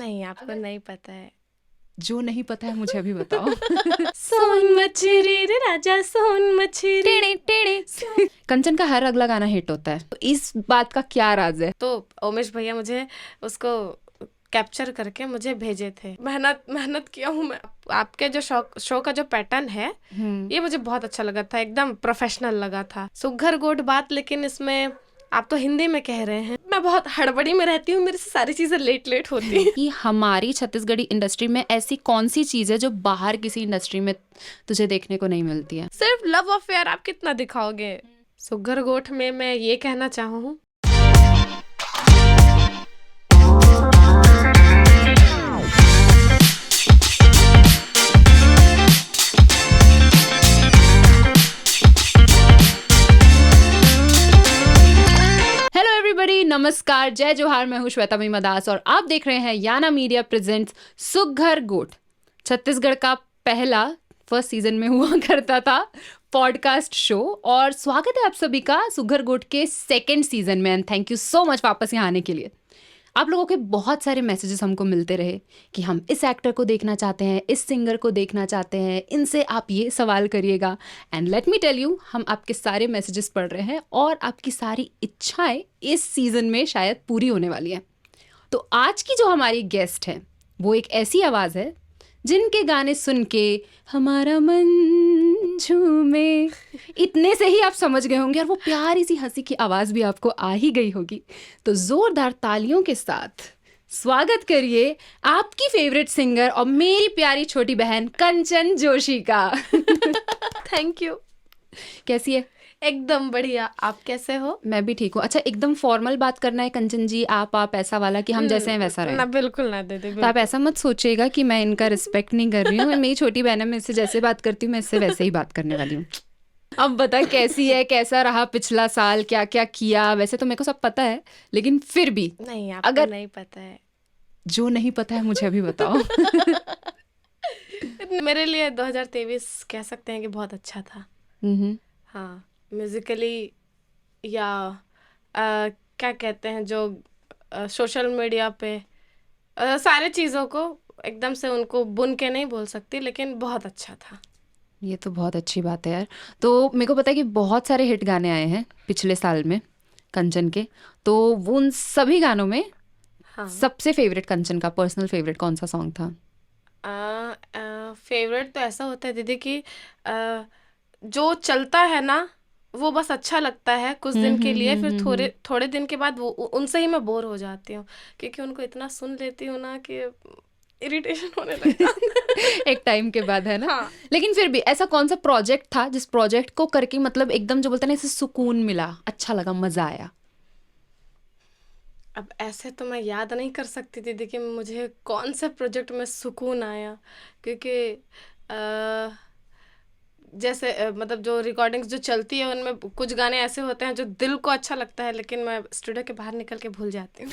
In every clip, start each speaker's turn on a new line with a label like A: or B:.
A: नहीं, आपको नहीं पता है।
B: जो नहीं पता है मुझे अभी बताओ।
A: सोन मछली रे राजा सोन मछली।
B: टेढ़े टेढ़े। कंचन का हर अगला गाना हिट होता है, तो इस बात का क्या राज है?
A: तो उमेश भैया मुझे उसको कैप्चर करके मुझे भेजे थे। मेहनत किया हूँ मैं। आपके जो शो का जो पैटर्न है ये मुझे बहुत अच्छा लगा था, एकदम प्रोफेशनल लगा था। सुघर गोट बात, लेकिन इसमें आप तो हिंदी में कह रहे हैं। मैं बहुत हड़बड़ी में रहती हूँ, मेरे से सारी चीजें लेट होती हैं।
B: कि हमारी छत्तीसगढ़ी इंडस्ट्री में ऐसी कौन सी चीज है जो बाहर किसी इंडस्ट्री में तुझे देखने को नहीं मिलती है?
A: सिर्फ लव अफेयर आप कितना दिखाओगे? सुघर गोठ में मैं ये कहना चाहूँ,
B: नमस्कार, जय जोहार। मैं हूँ श्वेता मीमा दास और आप देख रहे हैं याना मीडिया प्रेजेंट्स सुघर गोठ, छत्तीसगढ़ का पहला फर्स्ट सीजन में हुआ करता था पॉडकास्ट शो। और स्वागत है आप सभी का सुघर गोठ के सेकंड सीजन में। And thank you so much वापस यहाँ आने के लिए। आप लोगों के बहुत सारे मैसेजेस हमको मिलते रहे कि हम इस एक्टर को देखना चाहते हैं, इस सिंगर को देखना चाहते हैं, इनसे आप ये सवाल करिएगा। And let me tell you, हम आपके सारे मैसेजेस पढ़ रहे हैं और आपकी सारी इच्छाएं इस सीज़न में शायद पूरी होने वाली हैं। तो आज की जो हमारी गेस्ट है वो एक ऐसी आवाज़ है जिनके गाने सुन के हमारा मन झूमे, इतने से ही आप समझ गए होंगे और वो प्यारी सी हंसी की आवाज़ भी आपको आ ही गई होगी। तो ज़ोरदार तालियों के साथ स्वागत करिए आपकी फेवरेट सिंगर और मेरी प्यारी छोटी बहन कंचन जोशी का।
A: Thank you.
B: कैसी है?
A: एकदम बढ़िया। आप कैसे हो?
B: मैं भी ठीक हूँ। अच्छा, एकदम फॉर्मल बात करना है कंचन जी, आप ऐसा वाला कि हम जैसे हैं वैसा रहे?
A: ना, बिल्कुल ना दीदी।
B: तो आप ऐसा मत सोचिएगा कि मैं इनका रिस्पेक्ट नहीं कर रही हूँ। मेरी छोटी बहन है, मैं इससे जैसे बात करती हूँ मैं इससे वैसे ही बात करने वाली हूँ। अब बता कैसी है, कैसा रहा पिछला साल, क्या क्या किया? वैसे तो मेरे को सब पता है, लेकिन फिर भी
A: नहीं, आपको
B: अगर
A: नहीं पता है।
B: जो नहीं पता है मुझे अभी बताओ।
A: मेरे लिए 2023 कह सकते हैं कि बहुत अच्छा था। हाँ, म्यूजिकली या क्या कहते हैं, जो सोशल मीडिया पे सारे चीज़ों को एकदम से उनको बुन के नहीं बोल सकती, लेकिन बहुत अच्छा था।
B: ये तो बहुत अच्छी बात है यार। तो मेरे को पता है कि बहुत सारे हिट गाने आए हैं पिछले साल में कंचन के, तो वो उन सभी गानों में
A: हाँ,
B: सबसे फेवरेट, कंचन का पर्सनल फेवरेट कौन सा सॉन्ग था?
A: फेवरेट तो ऐसा होता है दीदी कि जो चलता है ना वो बस अच्छा लगता है कुछ दिन के लिए, फिर थोड़े दिन के बाद वो उनसे ही मैं बोर हो जाती हूँ, क्योंकि उनको इतना सुन लेती हूँ ना कि इरिटेशन होने लगता है।
B: एक टाइम के बाद, है ना?
A: हाँ।
B: लेकिन फिर भी ऐसा कौन सा प्रोजेक्ट था जिस प्रोजेक्ट को करके मतलब एकदम जो बोलते हैं ना, इसे सुकून मिला, अच्छा लगा, मजा आया?
A: अब ऐसे तो मैं याद नहीं कर सकती दीदी कि मुझे कौन से प्रोजेक्ट में सुकून आया, क्योंकि जैसे मतलब जो रिकॉर्डिंग्स जो चलती है उनमें कुछ गाने ऐसे होते हैं जो दिल को अच्छा लगता है, लेकिन मैं स्टूडियो के बाहर निकल के भूल जाती हूँ।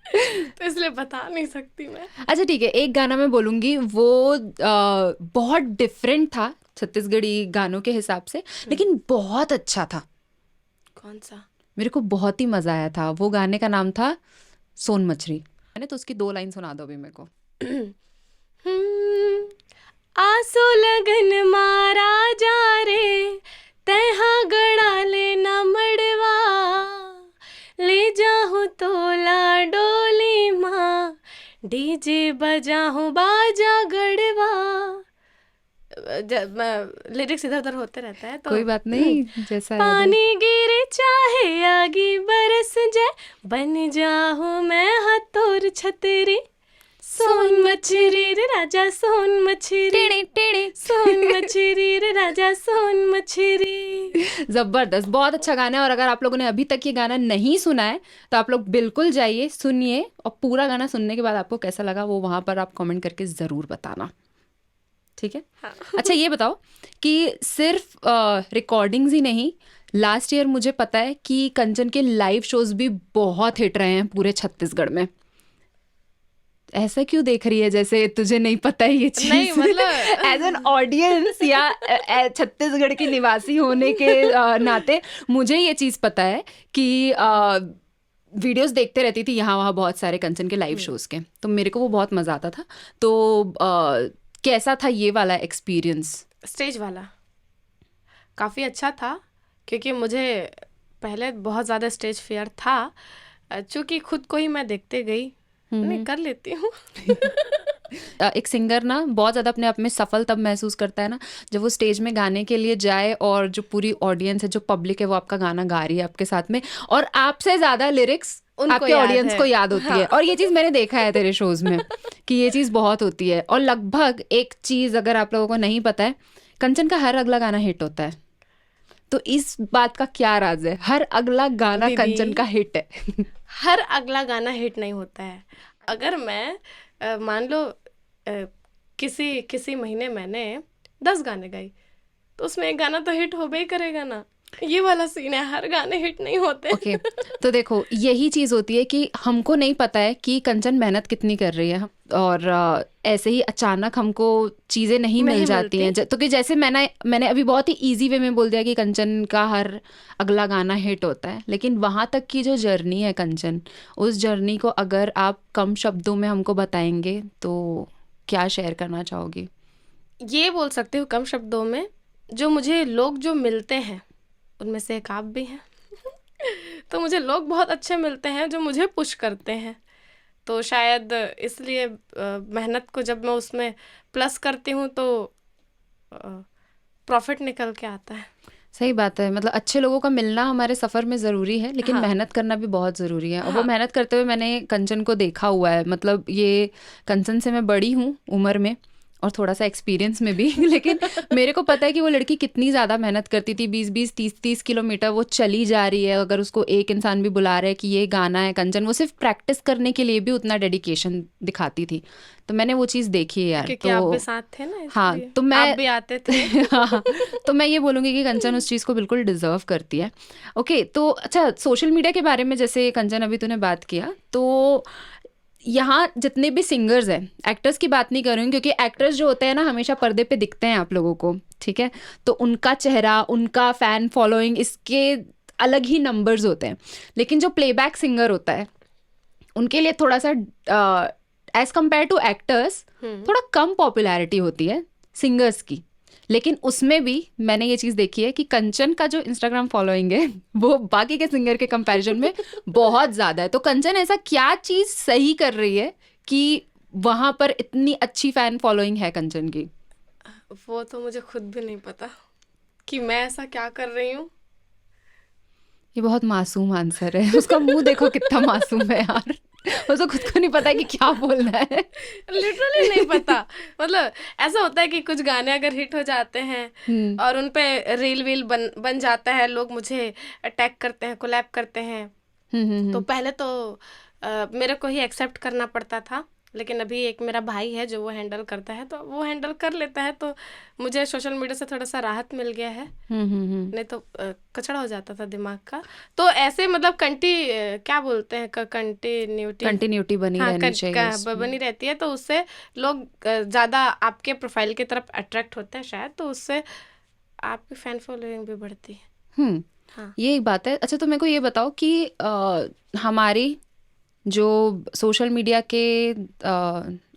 A: तो इसलिए बता नहीं सकती मैं।
B: अच्छा ठीक है, एक गाना मैं बोलूँगी, वो बहुत डिफरेंट था छत्तीसगढ़ी गानों के हिसाब से, लेकिन बहुत अच्छा था।
A: कौन सा?
B: मेरे को बहुत ही मज़ा आया था। वो गाने का नाम था सोन मछली। मैंने तो उसकी 2 लाइन सुना दो अभी मेरे को।
A: आंसू लगन मारा जा रे, तैहा गड़ा लेना मड़वा, ले जाहूँ तोला डोली माँ, डीजे बजाहूँ बाजा गड़वा। लिरिक्स इधर उधर होते रहता है तो
B: कोई बात नहीं, जैसा याद है।
A: पानी गिरे चाहे आगे बरस जाए, बन जाहूँ मैं हथौर छतरी, सोन मछली रे राजा सोन मछली,
B: टेढ़े टेढ़े
A: सोन मछली रे राजा सोन मछली।
B: ज़बरदस्त, बहुत अच्छा गाना है। और अगर आप लोगों ने अभी तक ये गाना नहीं सुना है तो आप लोग बिल्कुल जाइए, सुनिए, और पूरा गाना सुनने के बाद आपको कैसा लगा वो वहाँ पर आप कमेंट करके ज़रूर बताना, ठीक है?
A: हाँ।
B: अच्छा ये बताओ कि सिर्फ रिकॉर्डिंग्स ही नहीं, लास्ट ईयर मुझे पता है कि कंचन के लाइव शोज भी बहुत हिट रहे हैं पूरे छत्तीसगढ़ में। ऐसा क्यों देख रही है जैसे तुझे नहीं पता है ये चीज?
A: नहीं, मतलब
B: एज एन ऑडियंस या छत्तीसगढ़ की निवासी होने के नाते मुझे ये चीज़ पता है कि वीडियोस देखते रहती थी यहाँ वहाँ बहुत सारे कंचन के लाइव शोज के, तो मेरे को वो बहुत मज़ा आता था। तो कैसा था ये वाला एक्सपीरियंस?
A: स्टेज वाला काफ़ी अच्छा था, क्योंकि मुझे पहले बहुत ज़्यादा स्टेज फियर था, चूँकि खुद को ही मैं देखते गई, नहीं कर लेती हूँ।
B: एक सिंगर ना बहुत ज़्यादा अपने आप में सफल तब महसूस करता है ना जब वो स्टेज में गाने के लिए जाए और जो पूरी ऑडियंस है, जो पब्लिक है, वो आपका गाना गा रही है आपके साथ में, और आपसे ज़्यादा लिरिक्स आपके ऑडियंस को याद होती है। और ये चीज़ मैंने देखा है तेरे शोज में कि ये चीज़ बहुत होती है। और लगभग एक चीज़ अगर आप लोगों को नहीं पता है, कंचन का हर अगला गाना हिट होता है। तो इस बात का क्या राज है? हर अगला गाना कंचन का हिट है।
A: हर अगला गाना हिट नहीं होता है। अगर मैं मान लो किसी महीने मैंने 10 गाने गाई, तो उसमें एक गाना तो हिट हो ही करेगा ना। ये वाला सीन है, हर गाने हिट नहीं होते।
B: ओके तो देखो यही चीज़ होती है कि हमको नहीं पता है कि कंचन मेहनत कितनी कर रही है, और ऐसे ही अचानक हमको चीज़ें नहीं मिल जाती हैं। तो कि जैसे मैंने अभी बहुत ही इजी वे में बोल दिया कि कंचन का हर अगला गाना हिट होता है, लेकिन वहाँ तक की जो जर्नी है कंचन, उस जर्नी को अगर आप कम शब्दों में हमको बताएंगे तो क्या शेयर करना चाहोगी?
A: ये बोल सकते हो कम शब्दों में, जो मुझे लोग जो मिलते हैं उनमें से एक आप भी हैं। तो मुझे लोग बहुत अच्छे मिलते हैं जो मुझे पुश करते हैं, तो शायद इसलिए मेहनत को जब मैं उसमें प्लस करती हूँ तो प्रॉफिट निकल के आता है।
B: सही बात है, मतलब अच्छे लोगों का मिलना हमारे सफ़र में ज़रूरी है, लेकिन मेहनत करना भी बहुत ज़रूरी है। और वो मेहनत करते हुए मैंने कंचन को देखा हुआ है। मतलब ये कंचन से मैं बड़ी हूँ उम्र में और थोड़ा सा एक्सपीरियंस में भी, लेकिन मेरे को पता है कि वो लड़की कितनी ज़्यादा मेहनत करती थी। 20-20 30-30 किलोमीटर वो चली जा रही है। अगर उसको एक इंसान भी बुला रहा है कि ये गाना है कंचन, वो सिर्फ प्रैक्टिस करने के लिए भी उतना डेडिकेशन दिखाती थी। तो मैंने वो चीज़ देखी है यार।
A: क्योंकि आप भी साथ थे ना,
B: हाँ, तो मैं
A: आप भी आते थे।
B: हाँ, तो मैं ये बोलूँगी कि कंचन उस चीज़ को बिल्कुल डिजर्व करती है। ओके, तो अच्छा सोशल मीडिया के बारे में जैसे कंचन अभी तूने बात किया, तो यहाँ जितने भी सिंगर्स हैं, एक्टर्स की बात नहीं कर रही हूँ, क्योंकि एक्टर्स जो होते हैं ना हमेशा पर्दे पे दिखते हैं आप लोगों को, ठीक है, तो उनका चेहरा, उनका फ़ैन फॉलोइंग, इसके अलग ही नंबर्स होते हैं। लेकिन जो प्लेबैक सिंगर होता है उनके लिए थोड़ा सा एज कम्पेयर टू एक्टर्स थोड़ा कम पॉपुलैरिटी होती है सिंगर्स की। लेकिन उसमें भी मैंने ये चीज़ देखी है कि कंचन का जो इंस्टाग्राम फॉलोइंग है वो बाकी के सिंगर के कंपैरिजन में बहुत ज़्यादा है। तो कंचन ऐसा क्या चीज़ सही कर रही है कि वहाँ पर इतनी अच्छी फ़ैन फॉलोइंग है कंचन की?
A: वो तो मुझे खुद भी नहीं पता कि मैं ऐसा क्या कर रही हूँ।
B: ये बहुत मासूम आंसर है। उसका मुंह देखो कितना मासूम है यार। उसको खुद को नहीं पता कि क्या बोलना है।
A: लिटरली नहीं पता। मतलब ऐसा होता है कि कुछ गाने अगर हिट हो जाते हैं और उन पे रील वील बन जाता है, लोग मुझे अटैक करते हैं, कोलैब करते हैं, तो पहले तो मेरे को ही एक्सेप्ट करना पड़ता था। लेकिन अभी एक मेरा भाई है जो वो हैंडल करता है, तो वो हैंडल कर लेता है, तो मुझे सोशल मीडिया से थोड़ा सा राहत मिल गया है। नहीं तो कचड़ा हो जाता था दिमाग का। तो ऐसे मतलब क्या बोलते हैं,
B: कंटिन्यूटी बनी रहनी चाहिए,
A: बनी रहती है, तो उससे लोग ज़्यादा आपके प्रोफाइल की तरफ अट्रैक्ट होते हैं शायद, तो उससे आपकी फैन फॉलोइंग भी बढ़ती है।
B: हाँ, ये एक बात है। अच्छा तो मेरे को ये बताओ कि हमारी जो सोशल मीडिया के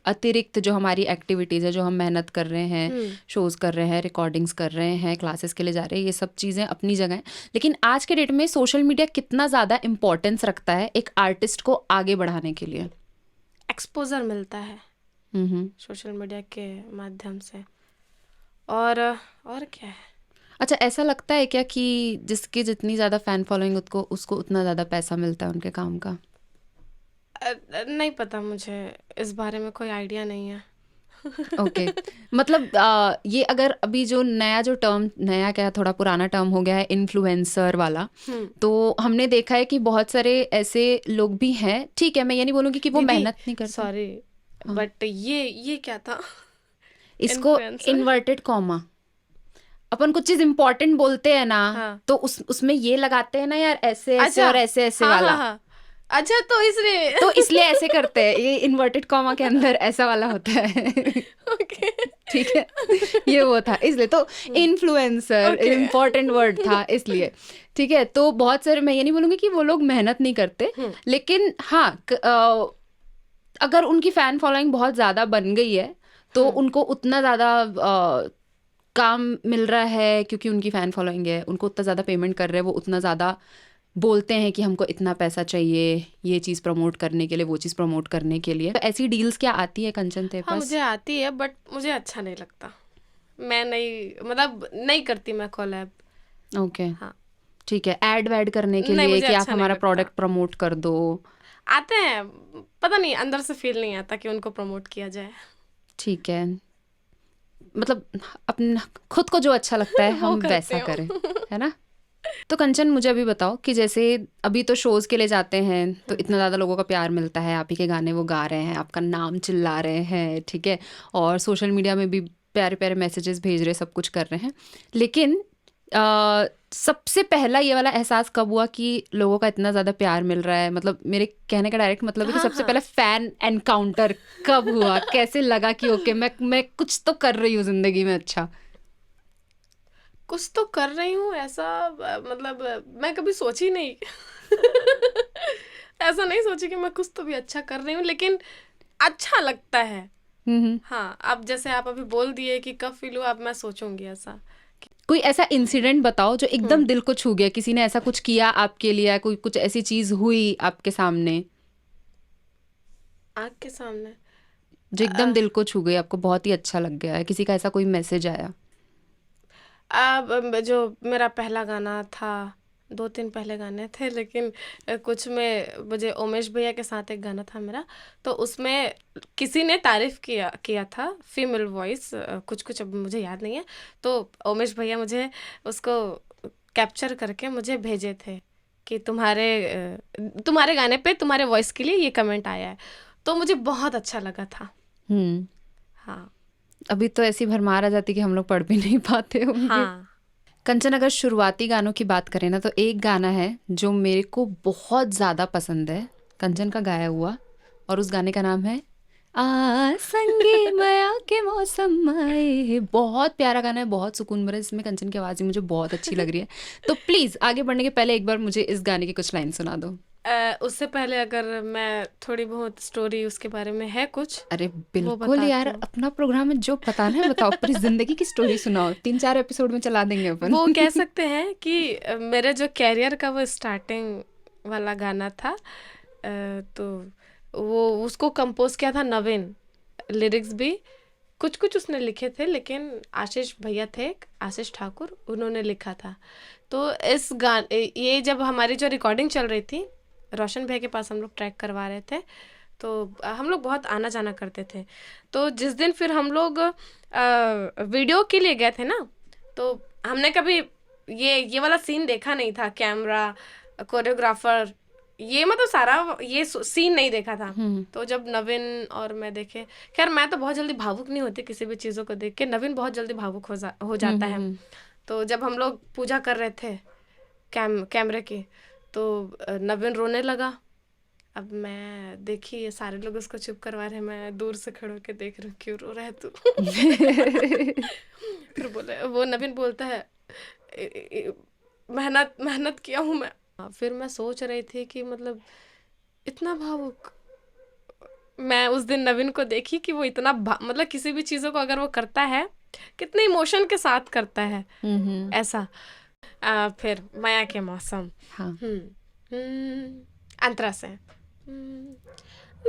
B: अतिरिक्त जो हमारी एक्टिविटीज़ है, जो हम मेहनत कर रहे हैं, शोज़ कर रहे हैं, रिकॉर्डिंग्स कर रहे हैं, क्लासेस के लिए जा रहे हैं, ये सब चीज़ें अपनी जगह हैं, लेकिन आज के डेट में सोशल मीडिया कितना ज़्यादा इम्पोर्टेंस रखता है एक आर्टिस्ट को आगे बढ़ाने के लिए?
A: एक्सपोजर मिलता है सोशल मीडिया के माध्यम से, और क्या है।
B: अच्छा, ऐसा लगता है क्या कि जिसकी जितनी ज़्यादा फ़ैन फॉलोइंग उसको उतना ज़्यादा पैसा मिलता है उनके काम का?
A: नहीं पता, मुझे इस बारे में कोई आइडिया नहीं है।
B: ओके मतलब ये अगर अभी जो नया क्या, थोड़ा पुराना टर्म हो गया है, इन्फ्लुएंसर वाला, तो हमने देखा है कि बहुत सारे ऐसे लोग भी हैं, ठीक है, मैं ये नहीं बोलूँगी कि वो मेहनत नहीं करते,
A: सॉरी, बट ये क्या था,
B: इसको इन्वर्टेड कॉमा, अपन कुछ चीज इम्पोर्टेंट बोलते हैं ना, तो उसमें ये लगाते हैं ना यार, ऐसे ऐसे और ऐसे ऐसे वाला,
A: अच्छा तो इसलिए
B: तो इसलिए ऐसे करते हैं, ये इन्वर्टेड कॉमा के अंदर ऐसा वाला होता है।
A: ओके
B: ठीक है, ये वो था इसलिए। तो इन्फ्लुएंसर
A: ओके
B: इम्पोर्टेंट वर्ड था इसलिए। ठीक है, तो बहुत सारे, मैं ये नहीं बोलूँगी कि वो लोग मेहनत नहीं करते, लेकिन हाँ अगर उनकी फ़ैन फॉलोइंग बहुत ज़्यादा बन गई है तो उनको उतना ज़्यादा काम मिल रहा है, क्योंकि उनकी फ़ैन फॉलोइंग है, उनको उतना ज़्यादा पेमेंट कर रहे हैं, वो उतना ज़्यादा बोलते हैं कि हमको इतना पैसा चाहिए ये चीज़ प्रमोट करने के लिए, वो चीज़ प्रमोट करने के लिए। तो ऐसी डील्स क्या आती है कंचन तेरे
A: हाँ
B: पास?
A: मुझे आती है बट मुझे अच्छा नहीं लगता, मैं नहीं मतलब नहीं करती मैं कोलैब।
B: ओके
A: हाँ
B: ठीक है, ऐड वैड करने के
A: नहीं
B: लिए
A: मुझे
B: कि आप
A: अच्छा नहीं
B: हमारा
A: लगता।
B: प्रोडक्ट प्रमोट कर दो।
A: आते हैं, पता नहीं अंदर से फील नहीं आता कि उनको प्रमोट किया जाए।
B: ठीक है, मतलब अपना खुद को जो अच्छा लगता है
A: वो
B: हम
A: करते
B: वैसा
A: हो
B: करें, है ना? तो कंचन मुझे अभी बताओ कि जैसे अभी तो शोज़ के लिए जाते हैं तो इतना ज़्यादा लोगों का प्यार मिलता है, आप ही के गाने वो गा रहे हैं, आपका नाम चिल्ला रहे हैं, ठीक है, और सोशल मीडिया में भी प्यारे प्यारे मैसेजेस भेज रहे, सब कुछ कर रहे हैं, लेकिन सबसे पहला ये वाला एहसास कब हुआ कि लोगों का इतना ज़्यादा प्यार मिल रहा है? मतलब मेरे कहने का डायरेक्ट मतलब है कि
A: हाँ
B: सबसे
A: हाँ
B: पहले फैन एनकाउंटर कब हुआ? कैसे लगा कि ओके मैं कुछ तो कर रही हूँ ज़िंदगी में अच्छा?
A: कुछ तो कर रही हूँ ऐसा, मतलब मैं कभी सोची नहीं ऐसा नहीं सोची कि मैं कुछ तो भी अच्छा कर रही हूँ, लेकिन अच्छा लगता है।
B: हम्म।
A: हाँ अब जैसे आप अभी बोल दिए कि कब फील हुआ, अब मैं सोचूंगी ऐसा।
B: कोई ऐसा इंसिडेंट बताओ जो एकदम
A: हम्म
B: दिल को छू गया, किसी ने ऐसा कुछ किया आपके लिए, या कोई कुछ ऐसी चीज हुई आपके सामने
A: आँख के सामने।
B: जो एकदम दिल को छू गई, आपको बहुत ही अच्छा लग गया है, किसी का ऐसा कोई मैसेज आया?
A: अब जो मेरा पहला गाना था, 2-3 पहले गाने थे, लेकिन कुछ में मुझे उमेश भैया के साथ एक गाना था मेरा, तो उसमें किसी ने तारीफ किया था, फीमेल वॉइस, कुछ कुछ अब मुझे याद नहीं है, तो उमेश भैया मुझे उसको कैप्चर करके मुझे भेजे थे कि तुम्हारे गाने पे तुम्हारे वॉइस के लिए ये कमेंट आया है, तो मुझे बहुत अच्छा लगा था।
B: हम्म।
A: हाँ
B: अभी तो ऐसी भरमार आ जाती कि हम लोग पढ़ भी नहीं पाते होंगे।
A: हाँ
B: कंचन, अगर शुरुआती गानों की बात करें ना, तो एक गाना है जो मेरे को बहुत ज़्यादा पसंद है, कंचन का गाया हुआ, और उस गाने का नाम है संगी मया के मौसम आए। बहुत प्यारा गाना है, बहुत सुकून भरा, इसमें कंचन की आवाज़ ही मुझे बहुत अच्छी लग रही है। तो प्लीज़ आगे बढ़ने के पहले एक बार मुझे इस गाने की कुछ लाइन सुना दो।
A: उससे पहले अगर मैं थोड़ी बहुत स्टोरी उसके बारे में है कुछ,
B: अरे
A: वो
B: बिल्कुल यार,
A: बताती हूँ।
B: अपना प्रोग्राम है, जो बताना है बताओ, पूरी जिंदगी की स्टोरी सुनाओ, 3-4 एपिसोड में चला देंगे अपन।
A: वो कह सकते हैं कि मेरे जो कैरियर का वो स्टार्टिंग वाला गाना था, तो वो उसको कंपोज किया था नवीन, लिरिक्स भी कुछ कुछ उसने लिखे थे, लेकिन आशीष भैया थे, आशीष ठाकुर, उन्होंने लिखा था। तो इस ये जब हमारी जो रिकॉर्डिंग चल रही थी, रोशन भैया के पास हम लोग ट्रैक करवा रहे थे, तो हम लोग बहुत आना जाना करते थे। तो जिस दिन फिर हम लोग वीडियो के लिए गए थे ना, तो हमने कभी ये वाला सीन देखा नहीं था, कैमरा, कोरियोग्राफर, ये मतलब सारा ये सीन नहीं देखा था। तो जब नवीन और मैं देखे, खैर मैं तो बहुत जल्दी भावुक नहीं होती किसी भी चीज़ों को देख के, नवीन बहुत जल्दी भावुक हो जाता है। तो जब हम लोग पूजा कर रहे थे कैमरे की, तो नवीन रोने लगा। अब मैं देखी ये सारे लोग उसको चुप करवा रहे हैं, मैं दूर से खड़े होकर देख रही हूँ, क्यों रो रहा है तू फिर बोले, वो नवीन बोलता है, मेहनत मेहनत किया हूँ मैं। फिर मैं सोच रही थी कि मतलब इतना भावुक, मैं उस दिन नवीन को देखी कि वो इतना मतलब किसी भी चीज़ों को अगर वो करता है, कितने इमोशन के साथ करता है ऐसा। फिर माया के मौसम।
B: हाँ।
A: अंतरा से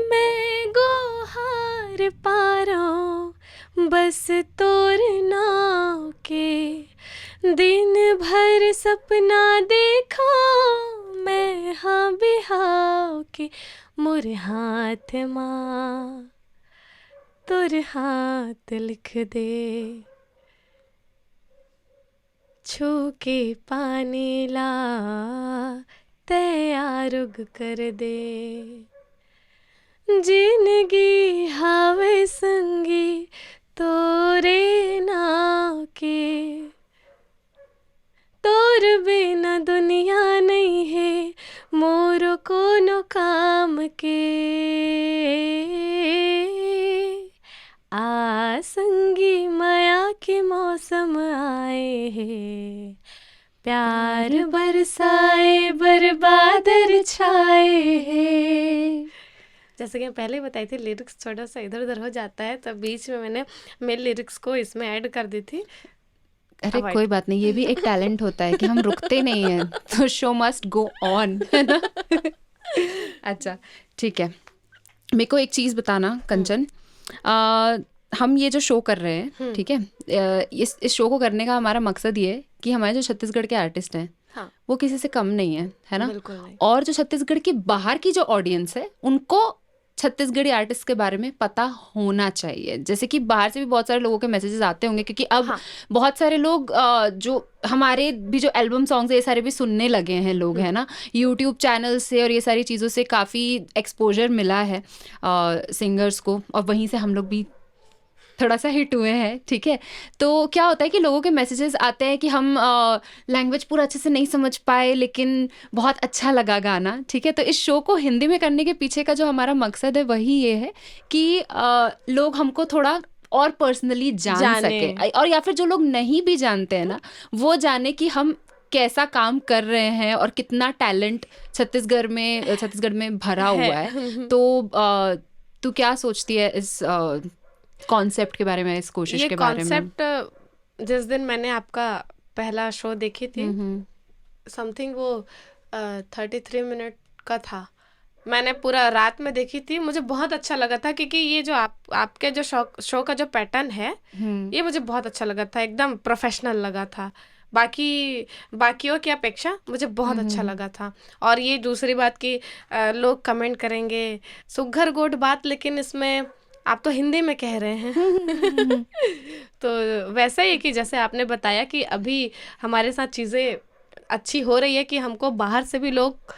A: मैं गोहार पारो बस तोर नाव के, दिन भर सपना देखो मैं हाँ बिहाव के, मोर हाथ माँ तोर हाथ लिख दे, छू के पानी ला तैयार कर दे, जिंदगी हावे संगी तोरे नाव के, तोर बिना दुनिया नहीं है मोरो कोनो का के आसंगी माया के मौसम आए हैं, प्यार बरसाए बरबादर छाए हैं। जैसे कि मैं पहले बताई थी, लिरिक्स थोड़ा सा इधर उधर हो जाता है, तो बीच में मैंने मेरे लिरिक्स को इसमें ऐड कर दी थी।
B: अरे कोई बात नहीं, ये भी एक टैलेंट होता है कि हम रुकते नहीं हैं, तो शो मस्ट गो ऑन, है ना। अच्छा ठीक है, मेरे को एक चीज़ बताना कंचन, हम ये जो शो कर रहे हैं, ठीक है, इस शो को करने का हमारा मकसद ये है कि हमारे जो छत्तीसगढ़ के आर्टिस्ट हैं, हाँ, वो किसी से कम नहीं है ना।
A: बिल्कुल नहीं।
B: और जो छत्तीसगढ़ के बाहर की जो ऑडियंस है, उनको छत्तीसगढ़ी आर्टिस्ट के बारे में पता होना चाहिए। जैसे कि बाहर से भी बहुत सारे लोगों के मैसेजेस आते होंगे, क्योंकि अब हाँ, बहुत सारे लोग जो हमारे भी जो एल्बम सॉन्ग्स है ये सारे भी सुनने लगे हैं लोग, है ना, यूट्यूब चैनल से और ये सारी चीज़ों से काफ़ी एक्सपोजर मिला है सिंगर्स को, और वहीं से हम लोग भी थोड़ा सा हिट हुए हैं, ठीक है। तो क्या होता है कि लोगों के मैसेजेस आते हैं कि हम लैंग्वेज पूरा अच्छे से नहीं समझ पाए, लेकिन बहुत अच्छा लगा गाना, ठीक है। तो इस शो को हिंदी में करने के पीछे का जो हमारा मकसद है वही ये है कि लोग हमको थोड़ा और पर्सनली जान सके, और या फिर जो लोग नहीं भी जानते हैं ना, वो जाने कि हम कैसा काम कर रहे हैं और कितना टैलेंट छत्तीसगढ़ में भरा हुआ है। तो तू क्या सोचती है इस कॉन्सेप्ट के बारे में, इस कोशिश के बारे में?
A: ये कॉन्सेप्ट जिस दिन मैंने आपका पहला शो देखी थी, समथिंग वो 33 मिनट का था, मैंने पूरा रात में देखी थी, मुझे बहुत अच्छा लगा था, क्योंकि ये जो आपके जो शो का जो पैटर्न है, ये मुझे बहुत अच्छा लगा था, एकदम प्रोफेशनल लगा था, बाकियों की अपेक्षा मुझे बहुत अच्छा लगा था। और ये दूसरी बात कि लोग कमेंट करेंगे सुघर गोट बात, लेकिन इसमें आप तो हिंदी में कह रहे हैं। तो वैसा ही है कि जैसे आपने बताया कि अभी हमारे साथ चीज़ें अच्छी हो रही है कि हमको बाहर से भी लोग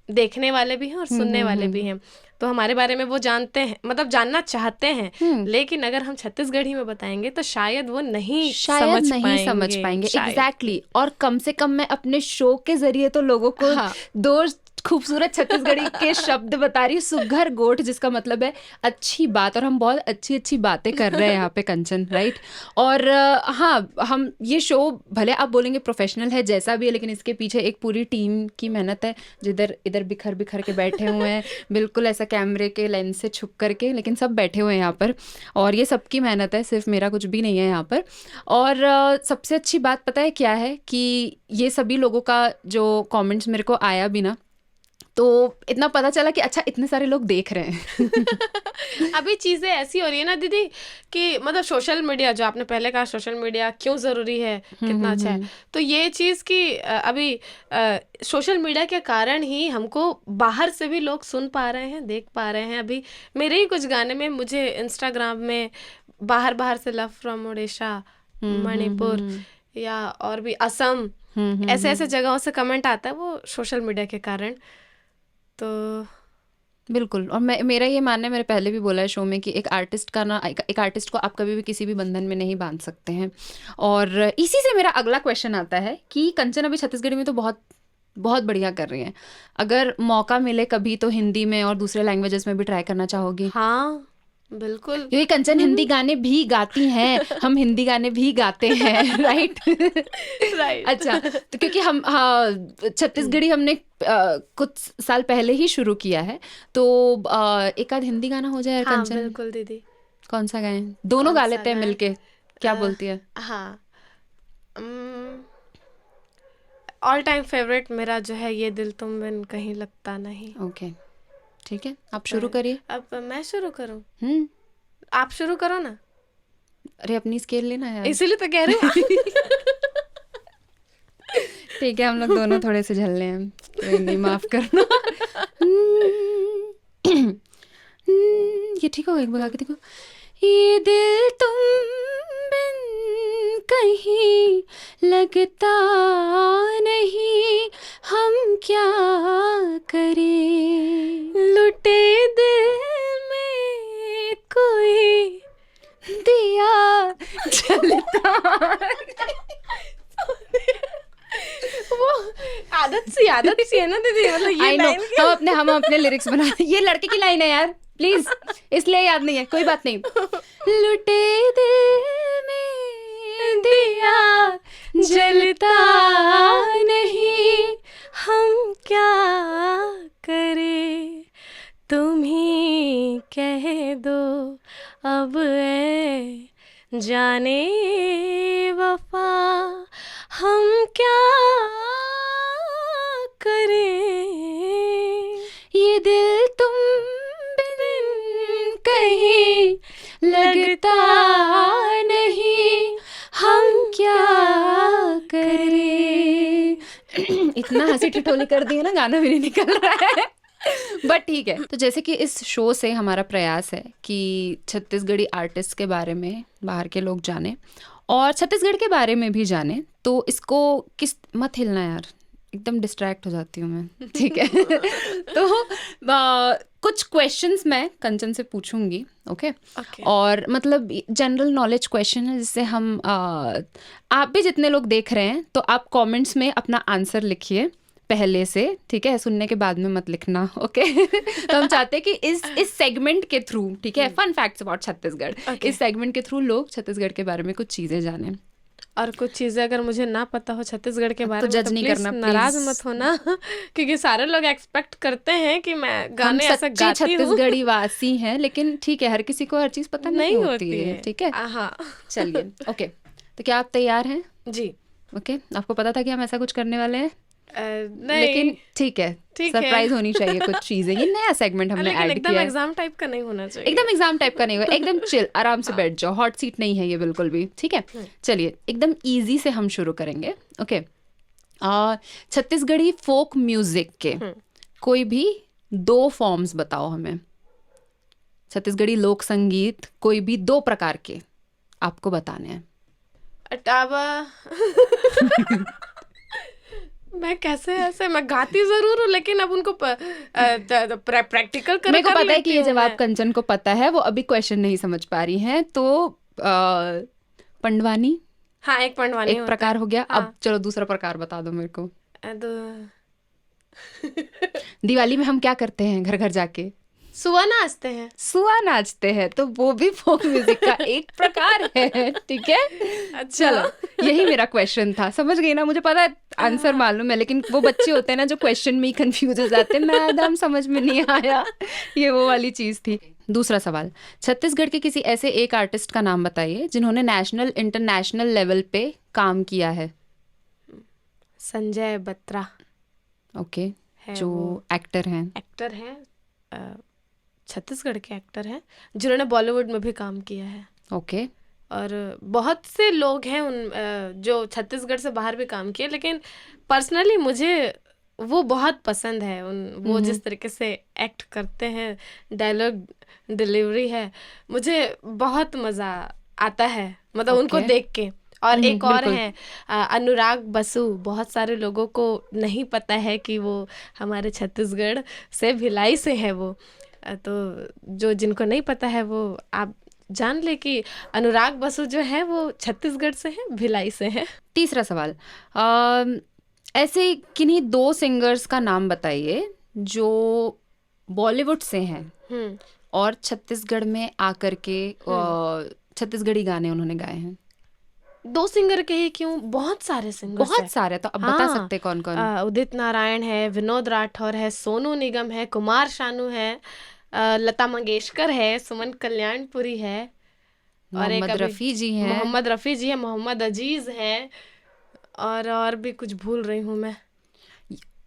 A: देखने वाले भी हैं और सुनने वाले भी हैं, तो हमारे बारे में वो जानते हैं, मतलब जानना चाहते हैं, लेकिन अगर हम छत्तीसगढ़ी में बताएंगे तो शायद वो नहीं समझ पाएंगे।
B: एग्जैक्टली। और कम से कम मैं अपने शो के जरिए तो लोगों को दो खूबसूरत छत्तीसगढ़ी के शब्द बता रही हूँ, सुघर गोट, जिसका मतलब है अच्छी बात, और हम बहुत अच्छी अच्छी बातें कर रहे हैं यहाँ पे कंचन, राइट। और हाँ, हम ये शो भले आप बोलेंगे प्रोफेशनल है, जैसा भी है, लेकिन इसके पीछे एक पूरी टीम की मेहनत है, जिधर इधर बिखर बिखर के बैठे हुए हैं, बिल्कुल ऐसा कैमरे के लेंस से छुप करके, लेकिन सब बैठे हुए हैं यहाँ पर, और ये सबकी मेहनत है, सिर्फ मेरा कुछ भी नहीं है यहाँ पर। और सबसे अच्छी बात पता है क्या है, कि ये सभी लोगों का जो कमेंट्स मेरे को आया भी ना, तो इतना पता चला कि अच्छा इतने सारे लोग देख रहे हैं।
A: अभी चीज़ें ऐसी हो रही है ना दीदी, कि मतलब सोशल मीडिया, जो आपने पहले कहा सोशल मीडिया क्यों ज़रूरी है, कितना अच्छा है, तो ये चीज़ कि अभी सोशल मीडिया के कारण ही हमको बाहर से भी लोग सुन पा रहे हैं, देख पा रहे हैं। अभी मेरे ही कुछ गाने में मुझे इंस्टाग्राम में बाहर से लव फ्रॉम ओडिशा, मणिपुर या और भी असम, ऐसे जगहों से कमेंट आता है, वो सोशल मीडिया के कारण। तो
B: बिल्कुल। और मेरा ये मानना है, मैंने पहले भी बोला है शो में, कि एक आर्टिस्ट को आप कभी भी किसी भी बंधन में नहीं बांध सकते हैं। और इसी से मेरा अगला क्वेश्चन आता है कि कंचन अभी छत्तीसगढ़ी में तो बहुत बहुत बढ़िया कर रही हैं, अगर मौका मिले कभी तो हिंदी में और दूसरे लैंग्वेजेस में भी ट्राई करना चाहोगी?
A: हाँ बिल्कुल,
B: क्योंकि कंचन हिंदी गाने भी गाती हैं, हम हिंदी गाने भी गाते हैं, राइट। अच्छा, तो क्योंकि हम छत्तीसगढ़ी हमने कुछ साल पहले ही शुरू किया है, तो एक आध हिंदी गाना हो जाए कंचन?
A: बिल्कुल दीदी।
B: कौन सा गाएं? दोनों गा लेते हैं मिलके, क्या बोलती है?
A: हाँ, ऑल टाइम फेवरेट मेरा जो है, ये दिल तुम बिन कहीं लगता नहीं।
B: ओके ठीक है, आप शुरू करिए।
A: अब मैं शुरू करूं? आप शुरू करो ना।
B: अरे अपनी स्केल लेना यार,
A: इसीलिए तो कह रही हूँ।
B: ठीक है, हम लोग दोनों थोड़े से झल्ले हैं, कोई नहीं, माफ करना। ये ठीक होगा, एक बार गा के देखो। ये दिल तुम बिन कहीं लगता नहीं, हम क्या करें,
A: लुटे दिल में कोई
B: दिया जलता।
A: वो आदत सी आ आदत सी है ना दीदी, मतलब ये
B: I know,
A: लाइन
B: हम अपने लिरिक्स बना ये लड़के की लाइन है यार, प्लीज, इसलिए याद नहीं है, कोई बात नहीं। लुटे दिल में दिया जलता नहीं,
A: हम क्या करें, तुम ही कह दो अब ए जाने वफा, हम क्या करें,
B: ये दिल तुम बिन कहीं लगता नहीं, हम क्या करें। इतना हंसी ठिठोली कर दी है ना, गाना भी नहीं निकल रहा है, बट ठीक है। तो जैसे कि इस शो से हमारा प्रयास है कि छत्तीसगढ़ी आर्टिस्ट के बारे में बाहर के लोग जाने और छत्तीसगढ़ के बारे में भी जाने, तो इसको मत हिलना यार, एकदम डिस्ट्रैक्ट हो जाती हूँ मैं, ठीक है। तो कुछ क्वेश्चंस मैं कंचन से पूछूंगी, ओके? और मतलब जनरल नॉलेज क्वेश्चन है, जिससे हम आप भी जितने लोग देख रहे हैं तो आप कमेंट्स में अपना आंसर लिखिए पहले से, ठीक है? सुनने के बाद में मत लिखना, ओके? तो हम चाहते हैं कि इस सेगमेंट के थ्रू, ठीक है, फन फैक्ट्स अबाउट छत्तीसगढ़, इस सेगमेंट के थ्रू लोग छत्तीसगढ़ के बारे में कुछ चीजें जाने।
A: और कुछ चीजें अगर मुझे ना पता हो छत्तीसगढ़ के बारे
B: तो
A: में
B: जज नहीं करना,
A: नाराज मत होना, क्योंकि सारे लोग एक्सपेक्ट करते हैं कि मैं गाने ऐसे गाती हूँ।
B: छत्तीसगढ़ी वासी हैं, लेकिन ठीक है, हर किसी को हर चीज पता नहीं होती है, ठीक है?
A: हाँ,
B: चलिए, ओके। तो क्या आप तैयार हैं?
A: जी।
B: ओके, आपको पता था कि हम ऐसा कुछ करने वाले हैं?
A: नहीं,
B: लेकिन ठीक है, सरप्राइज होनी चाहिए कुछ चीजें, ये नया सेगमेंट हमने ऐड किया है।
A: एग्जाम टाइप का नहीं होना चाहिए,
B: एकदम एग्जाम टाइप का नहीं होगा, एकदम चिल, आराम से बैठ जाओ, हॉट सीट नहीं है ये बिल्कुल भी, ठीक है? चलिए, एकदम इजी से हम शुरू करेंगे, ओके? छत्तीसगढ़ी फोक म्यूजिक के कोई भी 2 फॉर्म्स बताओ हमें। छत्तीसगढ़ी लोक संगीत कोई भी 2 प्रकार के आपको बताने हैं।
A: अटावा मैं कैसे ऐसे, मैं गाती जरूर हूँ लेकिन अब उनको प्रैक्टिकल कर,
B: मेरे को पता है कि ये जवाब कंचन को पता है, वो अभी क्वेश्चन नहीं समझ पा रही हैं, तो पंडवानी,
A: हाँ, एक पंडवानी
B: एक प्रकार हो गया। अब चलो दूसरा प्रकार बता दो मेरे को। दिवाली में हम क्या करते हैं घर घर जाके?
A: सुआ नाचते हैं।
B: सुआ नाचते हैं, तो वो भी फोक म्यूजिक का एक प्रकार है, ठीक है?
A: अच्छा।
B: चलो, यही मेरा क्वेश्चन था, समझ गई ना? मुझे पता है आंसर मालूम है, लेकिन वो बच्चे होते हैं ना जो क्वेश्चन में ही कंफ्यूज हो जाते हैं, मैडम समझ में नहीं आया, ये वो वाली चीज थी। दूसरा सवाल, छत्तीसगढ़ के किसी ऐसे एक आर्टिस्ट का नाम बताइए जिन्होंने नेशनल इंटरनेशनल लेवल पे काम किया है।
A: संजय बत्रा,
B: ओके, जो एक्टर हैं, छत्तीसगढ़
A: के एक्टर हैं जिन्होंने बॉलीवुड में भी काम किया है।
B: ओके।
A: और बहुत से लोग हैं उन जो छत्तीसगढ़ से बाहर भी काम किए, लेकिन पर्सनली मुझे वो बहुत पसंद है। वो जिस तरीके से एक्ट करते हैं, डायलॉग डिलीवरी है, मुझे बहुत मज़ा आता है, मतलब उनको देख के। और एक और है अनुराग बसु, बहुत सारे लोगों को नहीं पता है कि वो हमारे छत्तीसगढ़ से भिलाई से है वो, तो जो जिनको नहीं पता है वो आप जान ले कि अनुराग बसु जो है वो छत्तीसगढ़ से है, भिलाई से है।
B: तीसरा सवाल, ऐसे किन्हीं 2 सिंगर्स का नाम बताइए जो बॉलीवुड से हैं और छत्तीसगढ़ में आकर के छत्तीसगढ़ी गाने उन्होंने गाए हैं।
A: 2 सिंगर के ही क्यों, बहुत सारे सिंगर,
B: बहुत सारे, तो अब बता सकते कौन कौन?
A: उदित नारायण है, विनोद राठौर है, सोनू निगम है, कुमार शानू है, लता मंगेशकर है, सुमन कल्याणपुरी है, और एक
B: रफ़ी जी हैं,
A: मोहम्मद रफ़ी जी है, मोहम्मद अजीज है, और भी कुछ भूल रही हूँ मैं।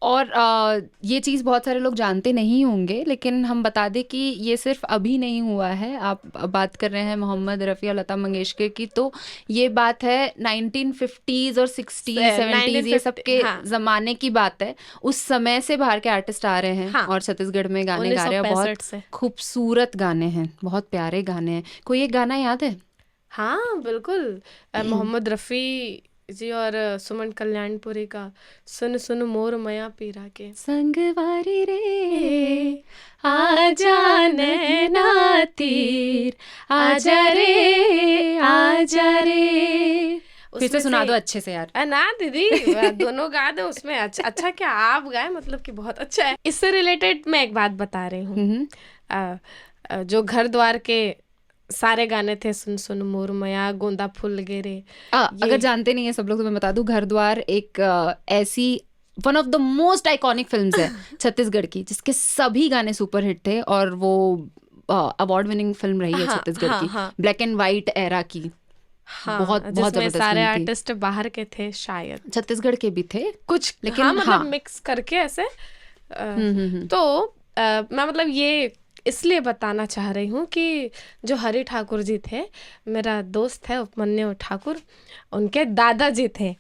B: और ये चीज़ बहुत सारे लोग जानते नहीं होंगे, लेकिन हम बता दें कि ये सिर्फ अभी नहीं हुआ है। आप बात कर रहे हैं मोहम्मद रफ़ी और लता मंगेशकर की, तो ये बात है 1950s और 60s 70s ये सब के ज़माने की बात है। उस समय से बाहर के आर्टिस्ट आ रहे हैं और छत्तीसगढ़ में गाने गा रहे हैं। बहुत खूबसूरत गाने हैं, बहुत प्यारे गाने हैं। कोई एक गाना याद है?
A: हाँ बिल्कुल, मोहम्मद रफ़ी जी और सुमन कल्याणपुरी का सुन सुन मोर मया पीरा के
B: संगवारी रे आजा नैना तीर आजा रे फिर से सुना दो अच्छे से यार।
A: ना दीदी, दोनों गा दो उसमें। अच्छा क्या आप गाए, मतलब कि बहुत अच्छा है। इससे रिलेटेड मैं एक बात बता रही हूँ। जो घर द्वार के सारे गाने थे, सुन सुन मोर मया, गोंदा फूल गिरे।
B: अगर जानते नहीं है सब लोग तो मैं बता दूं, घर द्वार एक ऐसी one of the most iconic films है छत्तीसगढ़ की, जिसके सभी गाने सुपर हिट थे और वो अवार्ड विनिंग फिल्म रही है छत्तीसगढ़ की, ब्लैक एंड वाइट एरा की। बहुत जबरदस्त
A: सारे
B: फिल्म थी।
A: आर्टिस्ट बाहर के थे, शायद
B: छत्तीसगढ़ के भी थे
A: कुछ,
B: लेकिन
A: मतलब मिक्स करके ऐसे। तो मैं मतलब ये इसलिए बताना चाह रही हूँ कि जो हरि ठाकुर जी थे, मेरा दोस्त है उपमन्यु ठाकुर, उनके दादाजी थे।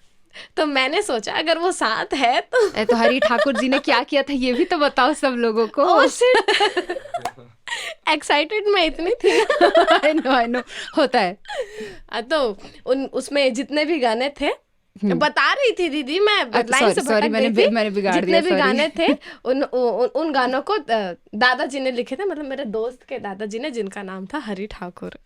A: तो मैंने सोचा अगर वो साथ है तो
B: हरि ठाकुर जी ने क्या किया था ये भी तो बताओ सब लोगों को।
A: एक्साइटेड मैं इतनी थी।
B: I know, होता है।
A: तो उसमें जितने भी गाने थे, बता रही थी दीदी, मैं लाइन से भटक गई थी।
B: मैंने बिगाड़
A: जितने
B: दिया,
A: भी गाने थे उन गानों को दादाजी ने लिखे थे, मतलब मेरे दोस्त के दादाजी ने, जिनका नाम था हरि ठाकुर।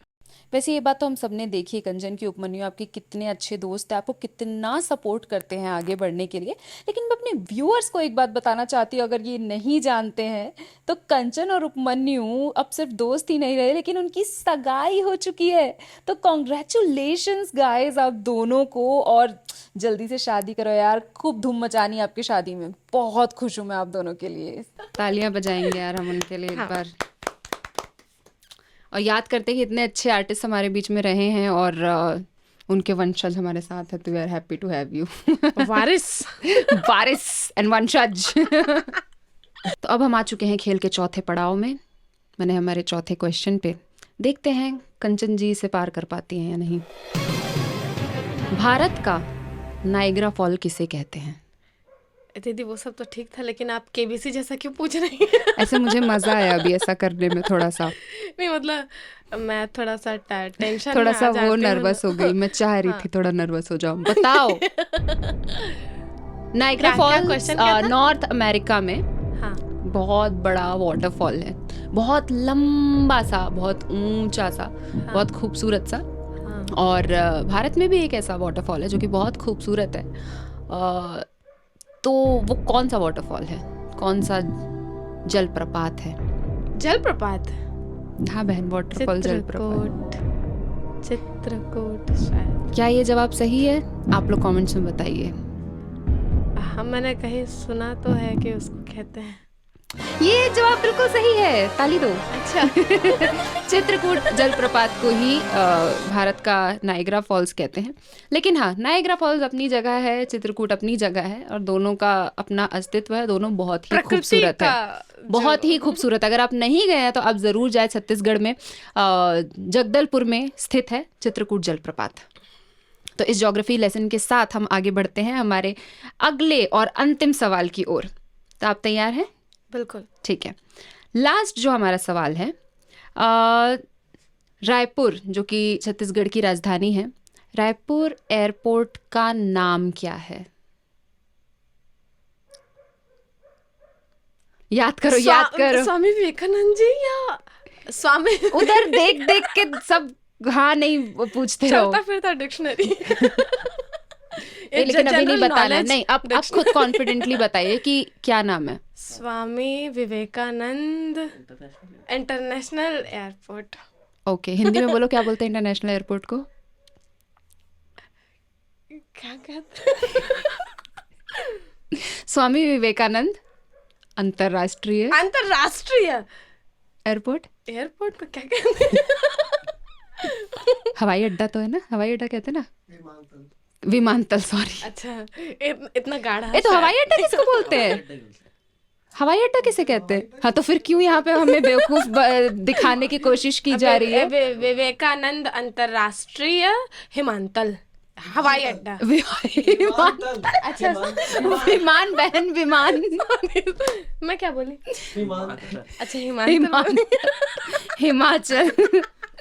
B: वैसे ये बात तो हम सबने देखी है कंचन की उपमन्यु आपके कितने अच्छे दोस्त हैं, आपको कितना सपोर्ट करते हैं आगे बढ़ने के लिए। लेकिन मैं अपने व्यूअर्स को एक बात बताना चाहती हूँ, अगर ये नहीं जानते हैं तो कंचन और उपमन्यु अब सिर्फ दोस्त ही नहीं रहे, लेकिन उनकी सगाई हो चुकी है। तो कॉन्ग्रेचुलेशंस गाइस आप दोनों को, और जल्दी से शादी करो यार, खूब धूम मचानी है आपकी शादी में। बहुत खुश हूँ मैं आप दोनों के लिए। तालियां बजाएंगे यार हम उनके लिए एक बार, और याद करते हैं कि इतने अच्छे आर्टिस्ट हमारे बीच में रहे हैं और उनके वंशज हमारे साथ है। तो we are happy to have you वारिस एंड वंशज। तो अब हम आ चुके हैं खेल के चौथे पड़ाव में, मैंने हमारे चौथे क्वेश्चन पे। देखते हैं कंचन जी इसे पार कर पाती हैं या नहीं। भारत का नायग्रा फॉल किसे कहते हैं?
A: दीदी वो सब तो ठीक था, लेकिन आप केबीसी जैसा क्यों पूछ रही हैं?
B: ऐसे मुझे मजा आया अभी ऐसा करने में थोड़ा सा।
A: नहीं मतलब मैं थोड़ा सा टेंशन
B: थोड़ा सा वो नर्वस हो गई, मैं चाह रही थी थोड़ा नर्वस हो जाऊं। बताओ नायग्रा फॉल्स नॉर्थ अमेरिका में बहुत बड़ा वाटरफॉल है, बहुत लंबा सा, बहुत ऊंचा सा, बहुत खूबसूरत सा। और भारत में भी एक ऐसा वाटरफॉल है जो कि बहुत खूबसूरत है। तो वो कौन सा वाटरफॉल है, कौन सा जलप्रपात है?
A: जलप्रपात?
B: हाँ बहन, वाटरफॉल जलप्रपात।
A: चित्रकूट शायद।
B: क्या ये जवाब सही है? आप लोग कमेंट्स में बताइए।
A: हाँ मैंने कहीं सुना तो है कि उसको कहते हैं।
B: ये जवाब बिल्कुल सही है, ताली दो।
A: अच्छा।
B: चित्रकूट जलप्रपात को ही भारत का नायग्रा फॉल्स कहते हैं। लेकिन हाँ, नायग्रा फॉल्स अपनी जगह है, चित्रकूट अपनी जगह है, और दोनों का अपना अस्तित्व है। दोनों बहुत ही खूबसूरत है, बहुत ही खूबसूरत। अगर आप नहीं गए हैं तो आप जरूर जाए। छत्तीसगढ़ में जगदलपुर में स्थित है चित्रकूट जलप्रपात। तो इस ज्योग्राफी लेसन के साथ हम आगे बढ़ते हैं हमारे अगले और अंतिम सवाल की ओर। तो आप तैयार हैं?
A: बिल्कुल
B: ठीक है। लास्ट जो हमारा सवाल है, रायपुर जो कि छत्तीसगढ़ की राजधानी है, रायपुर एयरपोर्ट का नाम क्या है? याद करो, याद करो।
A: स्वामी विवेकानंद जी या स्वामी?
B: उधर देख देख के सब हाँ नहीं पूछते रहो।
A: चलता फिरता डिक्शनरी।
B: लेकिन अभी नहीं बताना, नहीं आप खुद कॉन्फिडेंटली बताइए कि क्या नाम है।
A: Swami Vivekananda international airport.
B: Okay, Hindi में बोलो, क्या बोलते हैं इंटरनेशनल एयरपोर्ट को?
A: क्या कहते?
B: स्वामी विवेकानंद अंतरराष्ट्रीय एयरपोर्ट।
A: एयरपोर्ट को क्या कहते हैं?
B: हवाई अड्डा तो है ना, हवाई अड्डा कहते हैं ना, विमानतल। सॉरी।
A: अच्छा, इतना गाढ़ा।
B: तो हवाई अड्डा किसको बोलते हैं? हवाई अड्डा किसे कहते हैं? हाँ तो फिर क्यों यहाँ पे हमें बेवकूफ दिखाने की कोशिश की जा रही है?
A: विवेकानंद अंतरराष्ट्रीय विमानतल हवाई अड्डा। अच्छा,
B: विमान बहन, विमान।
A: मैं क्या बोली? अच्छा,
B: हिमाचल।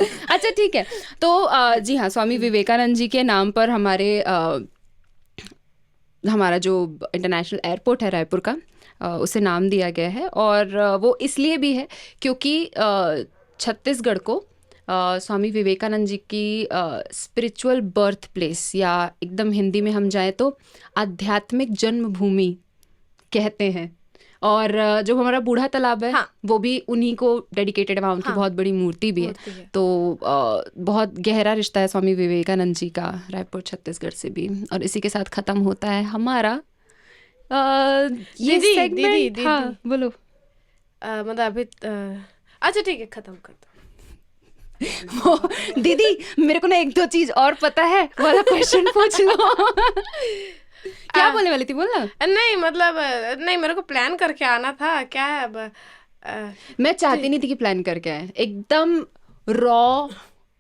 B: अच्छा ठीक है। तो जी हाँ, स्वामी विवेकानंद जी के नाम पर हमारा जो इंटरनेशनल एयरपोर्ट है रायपुर का, उसे नाम दिया गया है। और वो इसलिए भी है क्योंकि छत्तीसगढ़ को स्वामी विवेकानंद जी की स्पिरिचुअल बर्थ प्लेस, या एकदम हिंदी में हम जाएं तो आध्यात्मिक जन्मभूमि कहते हैं। और जो हमारा बूढ़ा तालाब है,
A: हाँ।
B: वो भी उन्हीं को डेडिकेटेड है, वहाँ उनकी
A: हाँ।
B: बहुत बड़ी मूर्ति भी है।
A: मूर्ति है।
B: तो बहुत गहरा रिश्ता है स्वामी विवेकानंद जी का रायपुर छत्तीसगढ़ से भी। और इसी के साथ खत्म होता है हमारा ये सेगमेंट।
A: दीदी
B: हाँ बोलो।
A: मतलब अभी अच्छा ठीक है, खत्म कर
B: दो। दीदी मेरे को ना एक दो चीज और पता है वाला क्वेश्चन पूछ लो। क्या बोलने वाली थी, बोलना।
A: नहीं मतलब नहीं, मेरे को प्लान करके आना था। क्या है अब
B: मैं चाहती नहीं थी कि प्लान करके आए, एकदम रॉ,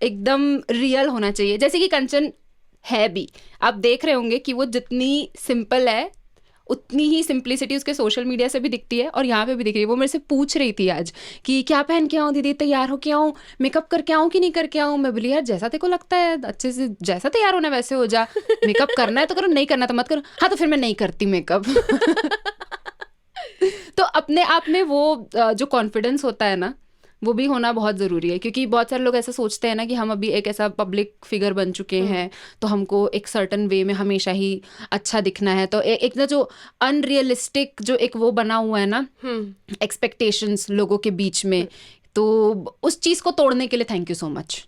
B: एकदम रियल होना चाहिए, जैसे कि कंचन है भी। आप देख रहे होंगे कि वो जितनी सिंपल है उतनी ही सिंप्लिसिटी उसके सोशल मीडिया से भी दिखती है और यहाँ पे भी दिख रही है। वो मेरे से पूछ रही थी आज कि क्या पहन के आऊँ दीदी, तैयार हो के आऊँ, मेकअप करके आऊँ कि नहीं करके आऊँ। मैं बोली यार जैसा तेरे को लगता है अच्छे से, जैसा तैयार होना वैसे हो जा, मेकअप करना है तो करो, नहीं करना तो मत करो। हाँ तो फिर मैं नहीं करती मेकअप। तो अपने आप में वो जो कॉन्फिडेंस होता है ना, वो भी होना बहुत ज़रूरी है। क्योंकि बहुत सारे लोग ऐसा सोचते हैं ना कि हम अभी एक ऐसा पब्लिक फिगर बन चुके हैं तो हमको एक सर्टन वे में हमेशा ही अच्छा दिखना है। तो एक ना जो अनरियलिस्टिक जो एक वो बना हुआ है ना एक्सपेक्टेशंस लोगों के बीच में, तो उस चीज़ को तोड़ने के लिए थैंक यू सो मच।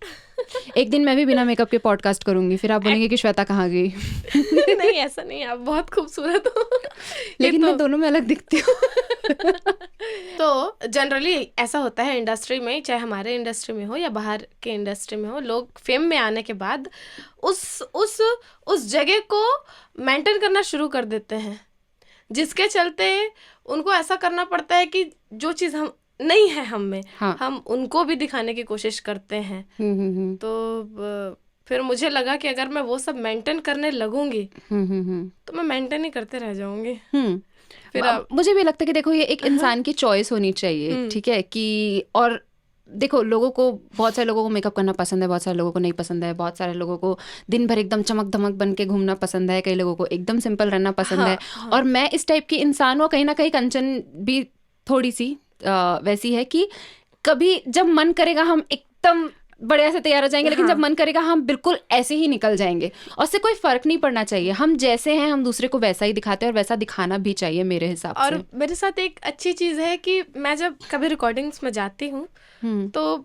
B: एक दिन मैं भी बिना मेकअप के पॉडकास्ट करूंगी, फिर आप बोलेंगे कि श्वेता कहाँ गई।
A: नहीं ऐसा नहीं, आप बहुत खूबसूरत हो।
B: लेकिन मैं दोनों में अलग दिखती हूँ।
A: तो जनरली ऐसा होता है इंडस्ट्री में, चाहे हमारे इंडस्ट्री में हो या बाहर के इंडस्ट्री में हो, लोग फेम में आने के बाद उस जगह को मेंटेन करना शुरू कर देते हैं, जिसके चलते उनको ऐसा करना पड़ता है कि जो चीज़ हम नहीं है हम में,
B: हाँ।
A: हम उनको भी दिखाने की कोशिश करते हैं। तो फिर मुझे लगा कि अगर मैं वो सब मेंटेन करने लगूंगी तो मैं मेंटेन ही करते रह जाऊंगी।
B: फिर मुझे भी लगता है कि देखो ये एक इंसान की चॉइस होनी चाहिए, ठीक है कि, और देखो लोगों को, बहुत सारे लोगों को मेकअप करना पसंद है, बहुत सारे लोगों को नहीं पसंद है, बहुत सारे लोगों को दिन भर एकदम चमक धमक बन के घूमना पसंद है, कई लोगों को एकदम सिंपल रहना पसंद है। और मैं इस टाइप की इंसान हूँ, कहीं ना कहीं कंचन भी थोड़ी सी वैसी है कि कभी जब मन करेगा हम एकदम बढ़िया से तैयार हो जाएंगे, लेकिन जब मन करेगा हम बिल्कुल ऐसे ही निकल जाएंगे। और उससे कोई फर्क नहीं पड़ना चाहिए, हम जैसे हैं हम दूसरे को वैसा ही दिखाते हैं और वैसा दिखाना भी चाहिए मेरे हिसाब से।
A: और मेरे साथ एक अच्छी चीज़ है कि मैं जब कभी रिकॉर्डिंग्स में जाती हूँ तो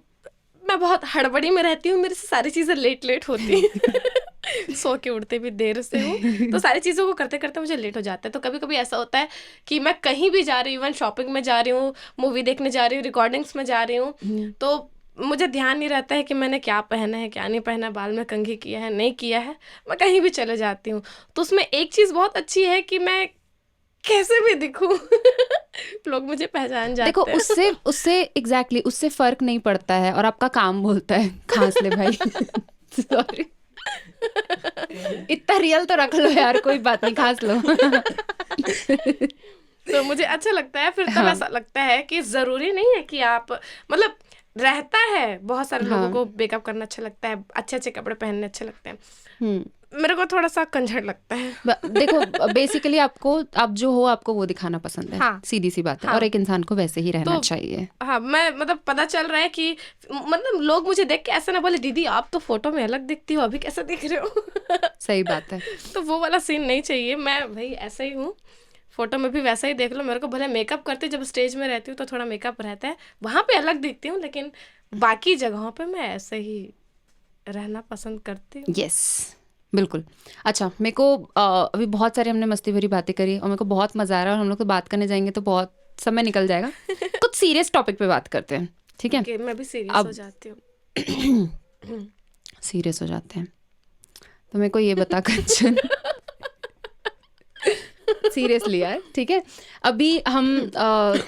A: मैं बहुत हड़बड़ी में रहती हूँ, मेरे से सारी चीज़ें लेट होती हैं। सो के उठते भी देर से हूँ, तो सारी चीज़ों को करते करते मुझे लेट हो जाता है। तो कभी कभी ऐसा होता है कि मैं कहीं भी जा रही हूँ, इवन शॉपिंग में जा रही हूँ, मूवी देखने जा रही हूँ, रिकॉर्डिंग्स में जा रही हूँ, तो मुझे ध्यान नहीं रहता है कि मैंने क्या पहना है क्या नहीं पहना, बाल में कंघी किया है नहीं किया है, मैं कहीं भी चले जाती हूँ। तो उसमें एक चीज़ बहुत अच्छी है कि मैं कैसे भी दिखूं लोग मुझे पहचान जाते
B: देखो
A: हैं।
B: उससे एग्जैक्टली उससे फर्क नहीं पड़ता है, और आपका काम बोलता है खांस ले भाई। सॉरी, इतना रियल तो रख लो यार, कोई बात नहीं, खांस लो।
A: तो मुझे अच्छा लगता है। फिर तब ऐसा लगता है कि ज़रूरी नहीं है कि आप, मतलब रहता है बहुत सारे लोगों को मेकअप करना अच्छा लगता है, अच्छे अच्छे कपड़े पहनने अच्छे लगते हैं, मेरे को थोड़ा सा कंझड़ लगता है।
B: देखो बेसिकली आपको, आप जो हो आपको वो दिखाना पसंद है, सीधी सी बात है। और एक इंसान को वैसे ही रहना चाहिए।
A: हाँ, मैं मतलब पता चल रहा है कि मतलब लोग मुझे देख के ऐसा ना बोले दीदी आप तो फोटो में अलग दिखती हो, अभी कैसे दिख रहे हो।
B: सही बात है।
A: तो वो वाला सीन नहीं चाहिए, मैं भाई ऐसा ही हूँ, फोटो में भी वैसा ही देख लो मेरे को। भले मेकअप करती, जब स्टेज में रहती हूँ तो थोड़ा मेकअप रहता है, वहाँ पे अलग दिखती हूँ, लेकिन बाकी जगहों पे मैं ऐसे ही रहना पसंद करती हूँ।
B: यस बिल्कुल। अच्छा, मेरे को अभी बहुत सारी हमने मस्ती भरी बातें करी और मेरे को बहुत मज़ा आ रहा है, और हम लोग तो बात करने जाएंगे तो बहुत समय निकल जाएगा। कुछ सीरियस टॉपिक पे बात करते हैं, ठीक है?
A: Okay, मैं भी सीरियस हो जाती हूँ।
B: सीरियस हो जाते हैं तो मेरे को ये बता कंचन, सीरियसली यार, ठीक है? अभी हम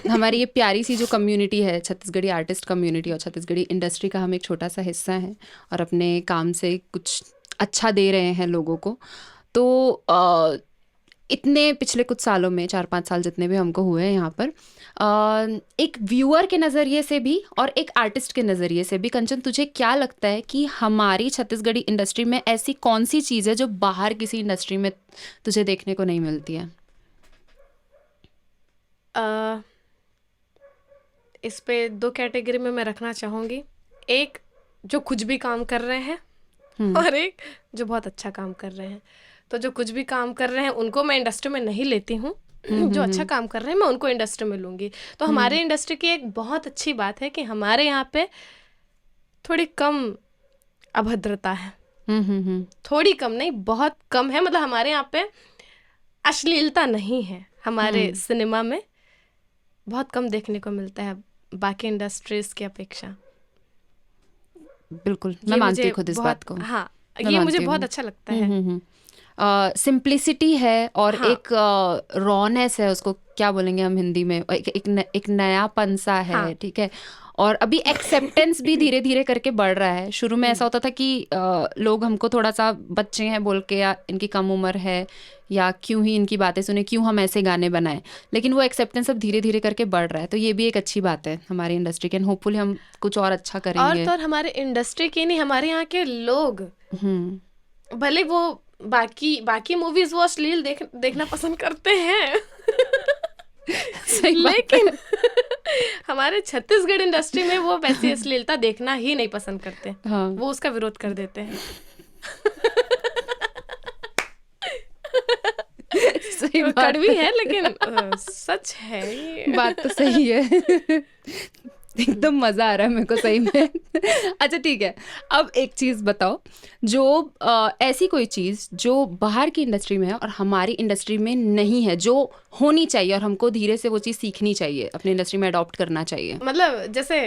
B: हमारी ये प्यारी सी जो कम्युनिटी है, छत्तीसगढ़ी आर्टिस्ट कम्युनिटी और छत्तीसगढ़ी इंडस्ट्री का हम एक छोटा सा हिस्सा है और अपने काम से कुछ अच्छा दे रहे हैं लोगों को। तो इतने पिछले कुछ सालों में 4-5 साल जितने भी हमको हुए हैं यहाँ पर, एक व्यूअर के नज़रिए से भी और एक आर्टिस्ट के नज़रिए से भी, कंचन तुझे क्या लगता है कि हमारी छत्तीसगढ़ी इंडस्ट्री में ऐसी कौन सी चीज़ है जो बाहर किसी इंडस्ट्री में तुझे देखने को नहीं मिलती है?
A: इस पे 2 कैटेगरी में मैं रखना चाहूँगी। एक जो कुछ भी काम कर रहे हैं और एक जो बहुत अच्छा काम कर रहे हैं। तो जो कुछ भी काम कर रहे हैं उनको मैं इंडस्ट्री में नहीं लेती हूँ, जो अच्छा काम कर रहे हैं मैं उनको इंडस्ट्री में लूंगी। तो हमारे इंडस्ट्री की एक बहुत अच्छी बात है कि हमारे यहाँ पे थोड़ी कम अभद्रता है। थोड़ी कम नहीं, बहुत कम है। मतलब हमारे यहाँ पे अश्लीलता नहीं है, हमारे सिनेमा में बहुत कम देखने को मिलता है बाकी इंडस्ट्रीज की अपेक्षा।
B: बिल्कुल, मैं मानती हूँ खुद इस बात को।
A: हाँ, ये मुझे बहुत अच्छा लगता है।
B: सिंप्लिसिटी है और
A: हाँ।
B: एक रॉनेस है, उसको क्या बोलेंगे हम हिंदी में, एक नयापन सा है।
A: हाँ।
B: ठीक है। और अभी एक्सेप्टेंस भी धीरे धीरे करके बढ़ रहा है। शुरू में ऐसा होता था कि लोग हमको थोड़ा सा बच्चे हैं बोल के, या इनकी कम उम्र है, या क्यों ही इनकी बातें सुने, क्यों हम ऐसे गाने बनाएं। लेकिन वो एक्सेप्टेंस अब धीरे धीरे करके बढ़ रहा है। तो ये भी एक अच्छी बात है हमारी इंडस्ट्री की, एंड होपफुली हम कुछ और अच्छा करेंगे।
A: और तो और हमारे इंडस्ट्री की नहीं, हमारे यहाँ के लोग भले वो बाकी मूवीज वो अश्लील देखना पसंद करते हैं लेकिन हमारे छत्तीसगढ़ इंडस्ट्री में वो वैसी अश्लीलता देखना ही नहीं पसंद करते।
B: हाँ।
A: वो उसका विरोध कर देते हैं।
B: सही बात
A: कड़वी है लेकिन सच है ये।
B: बात तो सही है। एकदम मजा आ रहा है मेरे को सही में। अच्छा ठीक है, अब एक चीज बताओ, जो ऐसी कोई चीज जो बाहर की इंडस्ट्री में है और हमारी इंडस्ट्री में नहीं है, जो होनी चाहिए और हमको धीरे से वो चीज सीखनी चाहिए, अपनी इंडस्ट्री में अडॉप्ट करना चाहिए।
A: मतलब जैसे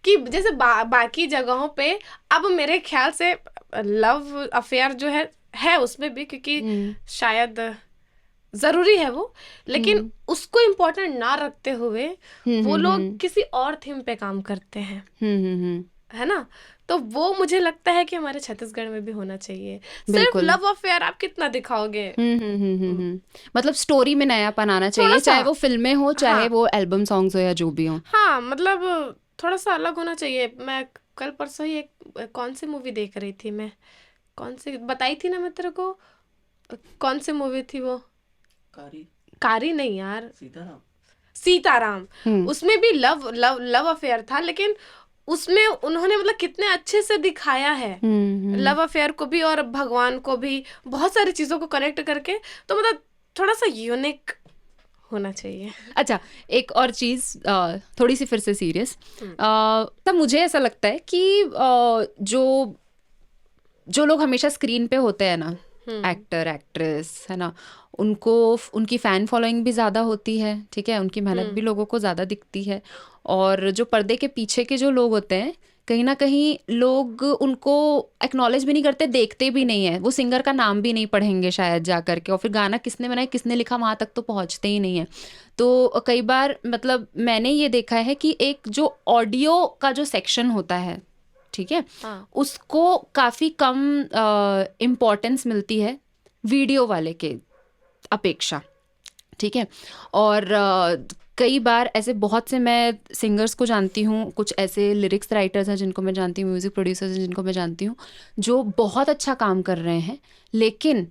A: कि जैसे बाकी जगहों पे अब मेरे ख्याल से लव अफेयर जो है उसमें भी, क्योंकि शायद जरूरी है वो, लेकिन उसको इम्पोर्टेंट ना रखते हुए वो लोग किसी और थीम पे काम करते हैं, है ना। तो वो मुझे लगता है कि हमारे छत्तीसगढ़ में भी होना चाहिए। सिर्फ लव अफेयर आप कितना दिखाओगे।
B: मतलब स्टोरी में नयापन आना चाहिए, चाहे वो फिल्में हो, चाहे वो एल्बम सॉन्ग्स हो, या जो भी हो।
A: हाँ, मतलब थोड़ा सा अलग होना चाहिए। मैं कल परसों ही एक कौन सी मूवी देख रही थी, मैं कौन सी बताई थी ना मैं तेरे को, कौन सी मूवी थी वो, कारी नहीं यार, सीताराम। उसमें भी लव अफेयर था, लेकिन उसमें उन्होंने मतलब कितने अच्छे से दिखाया है लव अफेयर को भी और भगवान को भी, बहुत सारी चीजों को कनेक्ट करके। तो मतलब थोड़ा सा यूनिक होना चाहिए।
B: अच्छा, एक और चीज, थोड़ी सी फिर से सीरियस, तब मुझे ऐसा लगता है कि जो लोग हमेशा स्क्रीन पे होते हैं ना, एक्टर एक्ट्रेस, है ना, उनको उनकी फ़ैन फॉलोइंग भी ज़्यादा होती है। ठीक है, उनकी मेहनत भी लोगों को ज़्यादा दिखती है। और जो पर्दे के पीछे के जो लोग होते हैं, कहीं ना कहीं लोग उनको एक्नॉलेज भी नहीं करते, देखते भी नहीं है। वो सिंगर का नाम भी नहीं पढ़ेंगे शायद जा करके, और फिर गाना किसने बनाया, किसने लिखा, वहाँ तक तो पहुँचते ही नहीं है। तो कई बार मतलब मैंने ये देखा है कि एक जो ऑडियो का जो सेक्शन होता है, ठीक है, उसको काफ़ी कम इम्पोर्टेंस मिलती है वीडियो वाले के अपेक्षा। ठीक है। और कई बार ऐसे बहुत से मैं सिंगर्स को जानती हूँ, कुछ ऐसे लिरिक्स राइटर्स हैं जिनको मैं जानती हूँ, म्यूज़िक प्रोड्यूसर्स हैं जिनको मैं जानती हूँ, जो बहुत अच्छा काम कर रहे हैं, लेकिन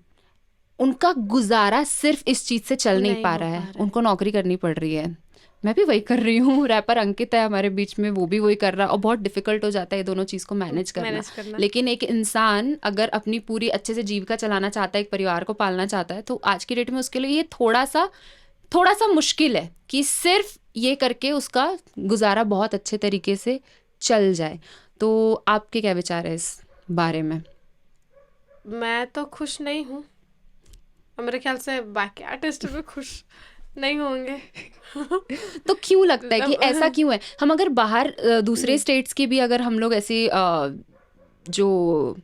B: उनका गुजारा सिर्फ इस चीज़ से चल नहीं पा रहा है। उनको नौकरी करनी पड़ रही है। मैं भी वही कर रही हूँ। रैपर अंकित है हमारे बीच में, वो भी वही कर रहा है, और बहुत डिफिकल्ट हो जाता है ये दोनों चीज़ को मैनेज करना। लेकिन एक इंसान अगर अपनी पूरी अच्छे से जीविका चलाना चाहता है, एक परिवार को पालना चाहता है, तो आज की डेट में उसके लिए ये थोड़ा सा मुश्किल है कि सिर्फ ये करके उसका गुजारा बहुत अच्छे तरीके से चल जाए। तो आपके क्या विचार है इस बारे में?
A: मैं तो खुश नहीं हूँ, मेरे ख्याल से बाकी आर्टिस्ट भी खुश नहीं होंगे।
B: तो क्यों लगता है कि ऐसा क्यों है? हम अगर बाहर दूसरे स्टेट्स की भी अगर हम लोग ऐसे जो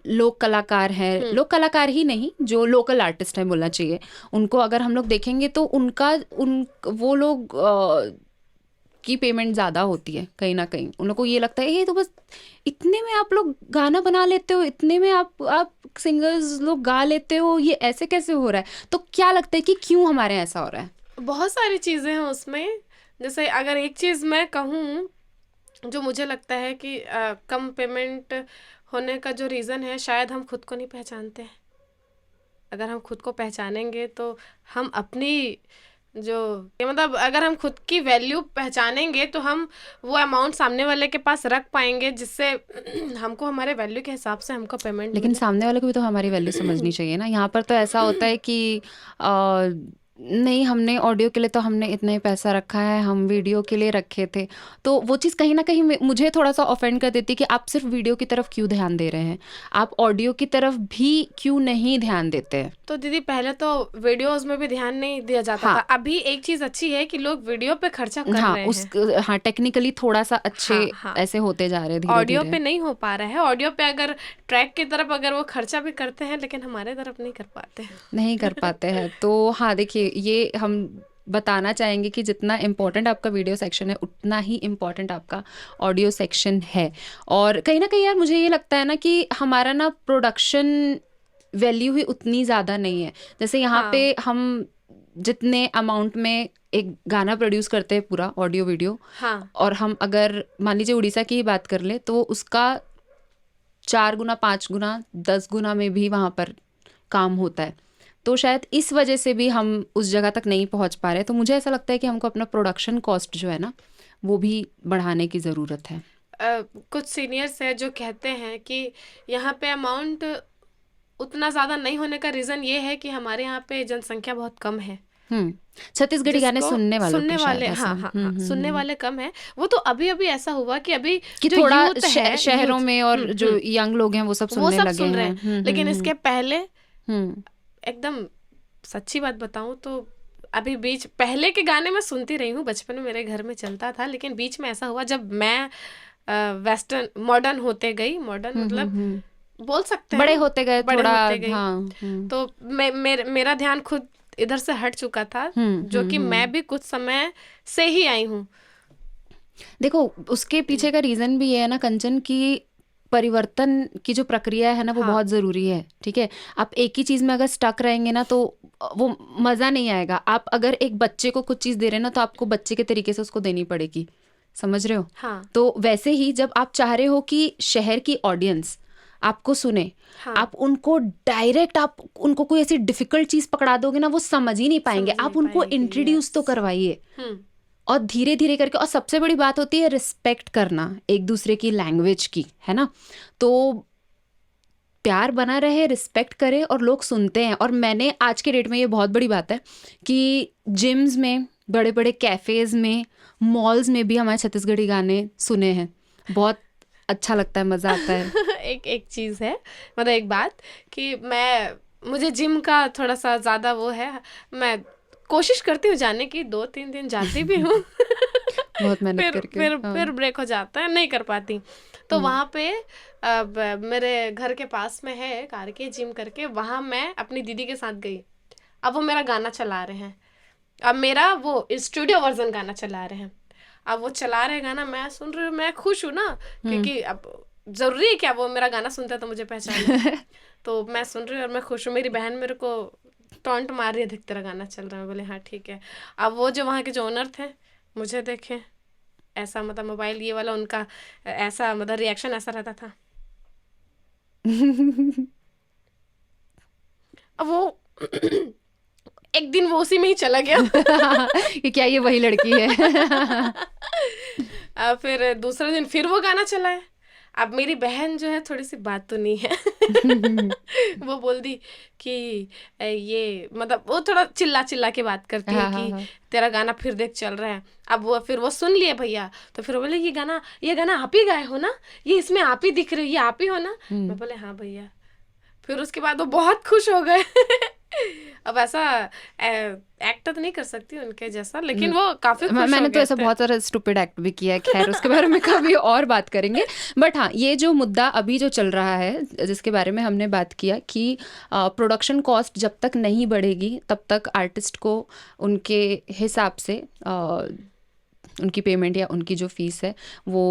B: लोक कलाकार हैं, लोक कलाकार ही नहीं, जो लोकल आर्टिस्ट हैं बोलना चाहिए, उनको अगर हम लोग देखेंगे तो वो लोग की पेमेंट ज़्यादा होती है। कहीं ना कहीं उन लोग को ये लगता है ये तो बस इतने में आप लोग गाना बना लेते हो, इतने में आप सिंगर्स लोग गा लेते हो, ये ऐसे कैसे हो रहा है? तो क्या लगता है कि क्यों हमारे यहाँ ऐसा हो रहा है?
A: बहुत सारी चीज़ें हैं उसमें। जैसे अगर एक चीज़ मैं कहूँ जो मुझे लगता है कि कम पेमेंट होने का जो रीज़न है, शायद हम खुद को नहीं पहचानते हैं। अगर हम खुद को पहचानेंगे तो हम अपनी जो ये मतलब अगर हम खुद की वैल्यू पहचानेंगे तो हम वो अमाउंट सामने वाले के पास रख पाएंगे, जिससे हमको हमारे वैल्यू के हिसाब से हमको पेमेंट
B: लेकिन
A: मिले।
B: सामने वाले को भी तो हमारी वैल्यू समझनी चाहिए ना। यहाँ पर तो ऐसा होता है कि आ, नहीं, हमने ऑडियो के लिए तो हमने इतना ही पैसा रखा है, हम वीडियो के लिए रखे थे। तो वो चीज़ कहीं ना कहीं मुझे थोड़ा सा ऑफेंड कर देती कि आप सिर्फ वीडियो की तरफ क्यों ध्यान दे रहे हैं, आप ऑडियो की तरफ भी क्यों नहीं ध्यान देते हैं।
A: तो दीदी पहले तो वीडियोस में भी ध्यान नहीं दिया जाता
B: हाँ।
A: था। अभी एक चीज अच्छी है कि लोग वीडियो पे खर्चा कर
B: हाँ,
A: रहे
B: उस
A: हैं।
B: हाँ, टेक्निकली थोड़ा सा अच्छे
A: हाँ हाँ,
B: ऐसे होते जा रहे हैं धीरे
A: ऑडियो
B: धीरे।
A: पे नहीं हो पा रहा है। ऑडियो पे अगर ट्रैक की तरफ अगर वो खर्चा भी करते हैं, लेकिन हमारे तरफ नहीं कर पाते हैं।
B: नहीं कर पाते हैं। तो हाँ, देखिए, ये हम बताना चाहेंगे कि जितना इम्पोर्टेंट आपका वीडियो सेक्शन है उतना ही इम्पोर्टेंट आपका ऑडियो सेक्शन है। और कहीं ना कहीं यार मुझे ये लगता है ना कि हमारा ना प्रोडक्शन वैल्यू ही उतनी ज़्यादा नहीं है। जैसे यहाँ
A: हाँ
B: पे हम जितने अमाउंट में एक गाना प्रोड्यूस करते हैं, पूरा ऑडियो वीडियो,
A: हाँ
B: और हम अगर मान लीजिए उड़ीसा की ही बात कर ले तो उसका 4 गुना 5 गुना 10 गुना में भी वहाँ पर काम होता है। तो शायद इस वजह से भी हम उस जगह तक नहीं पहुँच पा रहे। तो मुझे ऐसा लगता है कि हमको अपना प्रोडक्शन कॉस्ट जो है ना वो भी बढ़ाने की ज़रूरत है।
A: कुछ सीनियर्स है जो कहते हैं कि यहाँ पे अमाउंट उतना ज़्यादा नहीं होने का रीज़न ये है कि हमारे यहाँ पे जनसंख्या बहुत कम है।
B: छत्तीसगढ़ी गाने
A: जिसको
B: सुनने वालों
A: सुनने
B: की
A: वाले,
B: शायद ऐसा।
A: हाँ हाँ हाँ, सुनने वाले कम है। वो तो अभी अभी ऐसा हुआ कि अभी
B: कि
A: जो
B: थोड़ा
A: यूथ है,
B: शहरों
A: यूथ,
B: में और जो यंग लोग हैं वो सब
A: वो
B: सुनने
A: सब
B: लगे
A: सुन रहे
B: हैं।
A: हैं। लेकिन इसके पहले
B: हम्म
A: एकदम सच्ची बात बताऊं तो अभी बीच पहले के गाने मैं सुनती रही हूँ, बचपन में मेरे घर में चलता था। लेकिन बीच में ऐसा हुआ जब मैं वेस्टर्न मॉडर्न होते गई, मॉडर्न मतलब बोल सकते हैं
B: बड़े होते गए,
A: बड़े
B: थोड़ा
A: होते गई,
B: हाँ।
A: तो मेरा ध्यान खुद इधर से हट चुका था, जो कि मैं भी कुछ समय से ही आई हूँ।
B: देखो, उसके पीछे का रीजन भी ये है ना कंचन, कि परिवर्तन की जो प्रक्रिया है ना वो
A: हाँ
B: बहुत ज़रूरी है। ठीक है, आप एक ही चीज़ में अगर स्टक रहेंगे ना तो वो मज़ा नहीं आएगा। आप अगर एक बच्चे को कुछ चीज़ दे रहे हैं ना तो आपको बच्चे के तरीके से उसको देनी पड़ेगी, समझ रहे हो।
A: हाँ
B: तो वैसे ही जब आप चाह रहे हो कि शहर की ऑडियंस आपको सुने,
A: हाँ,
B: आप उनको डायरेक्ट आप उनको कोई ऐसी डिफिकल्ट चीज़ पकड़ा दोगे ना वो समझ ही नहीं पाएंगे।
A: समझ नहीं
B: आप उनको
A: पाएंगे,
B: इंट्रोड्यूस तो
A: यस।
B: करवाइए और धीरे धीरे करके। और सबसे बड़ी बात होती है रिस्पेक्ट करना एक दूसरे की लैंग्वेज की, है ना। तो प्यार बना रहे, रिस्पेक्ट करें और लोग सुनते हैं। और मैंने आज के डेट में, ये बहुत बड़ी बात है कि जिम्स में, बड़े बड़े कैफ़ेज़ में, मॉल्स में भी हमारे छत्तीसगढ़ी गाने सुने हैं। बहुत अच्छा लगता है, मज़ा आता है।
A: एक चीज़ है, मतलब एक बात कि मुझे जिम का थोड़ा सा ज़्यादा वो है। मैं कोशिश करती हूँ जाने की, 2-3 दिन जाती भी हूँ
B: बहुत मेहनत करके
A: फिर ब्रेक हो जाता है, नहीं कर पाती। तो वहाँ पे अब मेरे घर के पास में है कारके जिम करके, वहाँ मैं अपनी दीदी के साथ गई। अब वो मेरा गाना चला रहे हैं, अब मेरा वो स्टूडियो वर्जन गाना चला रहे हैं। अब वो चला रहे गाना, मैं सुन रही हूँ, मैं खुश हूँ ना, क्योंकि अब जरूरी है क्या वो मेरा गाना सुनता है तो मुझे पहचाने। तो मैं सुन रही हूँ और मैं खुश हूँ। मेरी बहन मेरे को टॉन्ट मार रही है, देख तेरा गाना चल रहा है। बोले हाँ ठीक है। अब वो जो वहाँ के जो ओनर थे मुझे देखे ऐसा, मतलब मोबाइल ये वाला उनका ऐसा, मतलब रिएक्शन ऐसा रहता था। अब वो एक दिन वो उसी में ही चला गया
B: कि क्या ये वही लड़की है।
A: फिर दूसरे दिन फिर वो गाना चला है। अब मेरी बहन जो है थोड़ी सी बात तो नहीं है वो बोल दी कि ये, मतलब वो थोड़ा चिल्ला चिल्ला के बात करती है कि तेरा गाना फिर देख चल रहा है। अब वो फिर वो सुन लिए भैया, तो फिर वो बोले ये गाना आप ही गाए हो ना, ये इसमें आप ही दिख रहे हो, ये आप ही हो ना। मैं बोले हाँ भैया। फिर उसके बाद वो बहुत खुश हो गए अब ऐसा एक्ट तो नहीं कर सकती उनके जैसा, लेकिन वो काफी खुश
B: मैंने
A: हो
B: तो
A: गए
B: ऐसा
A: थे।
B: बहुत सारा स्टूपिड एक्ट भी किया है, खैर उसके बारे में कभी और बात करेंगे। बट हाँ, ये जो मुद्दा अभी जो चल रहा है जिसके बारे में हमने बात किया कि प्रोडक्शन कॉस्ट जब तक नहीं बढ़ेगी तब तक आर्टिस्ट को उनके हिसाब से उनकी पेमेंट या उनकी जो फीस है वो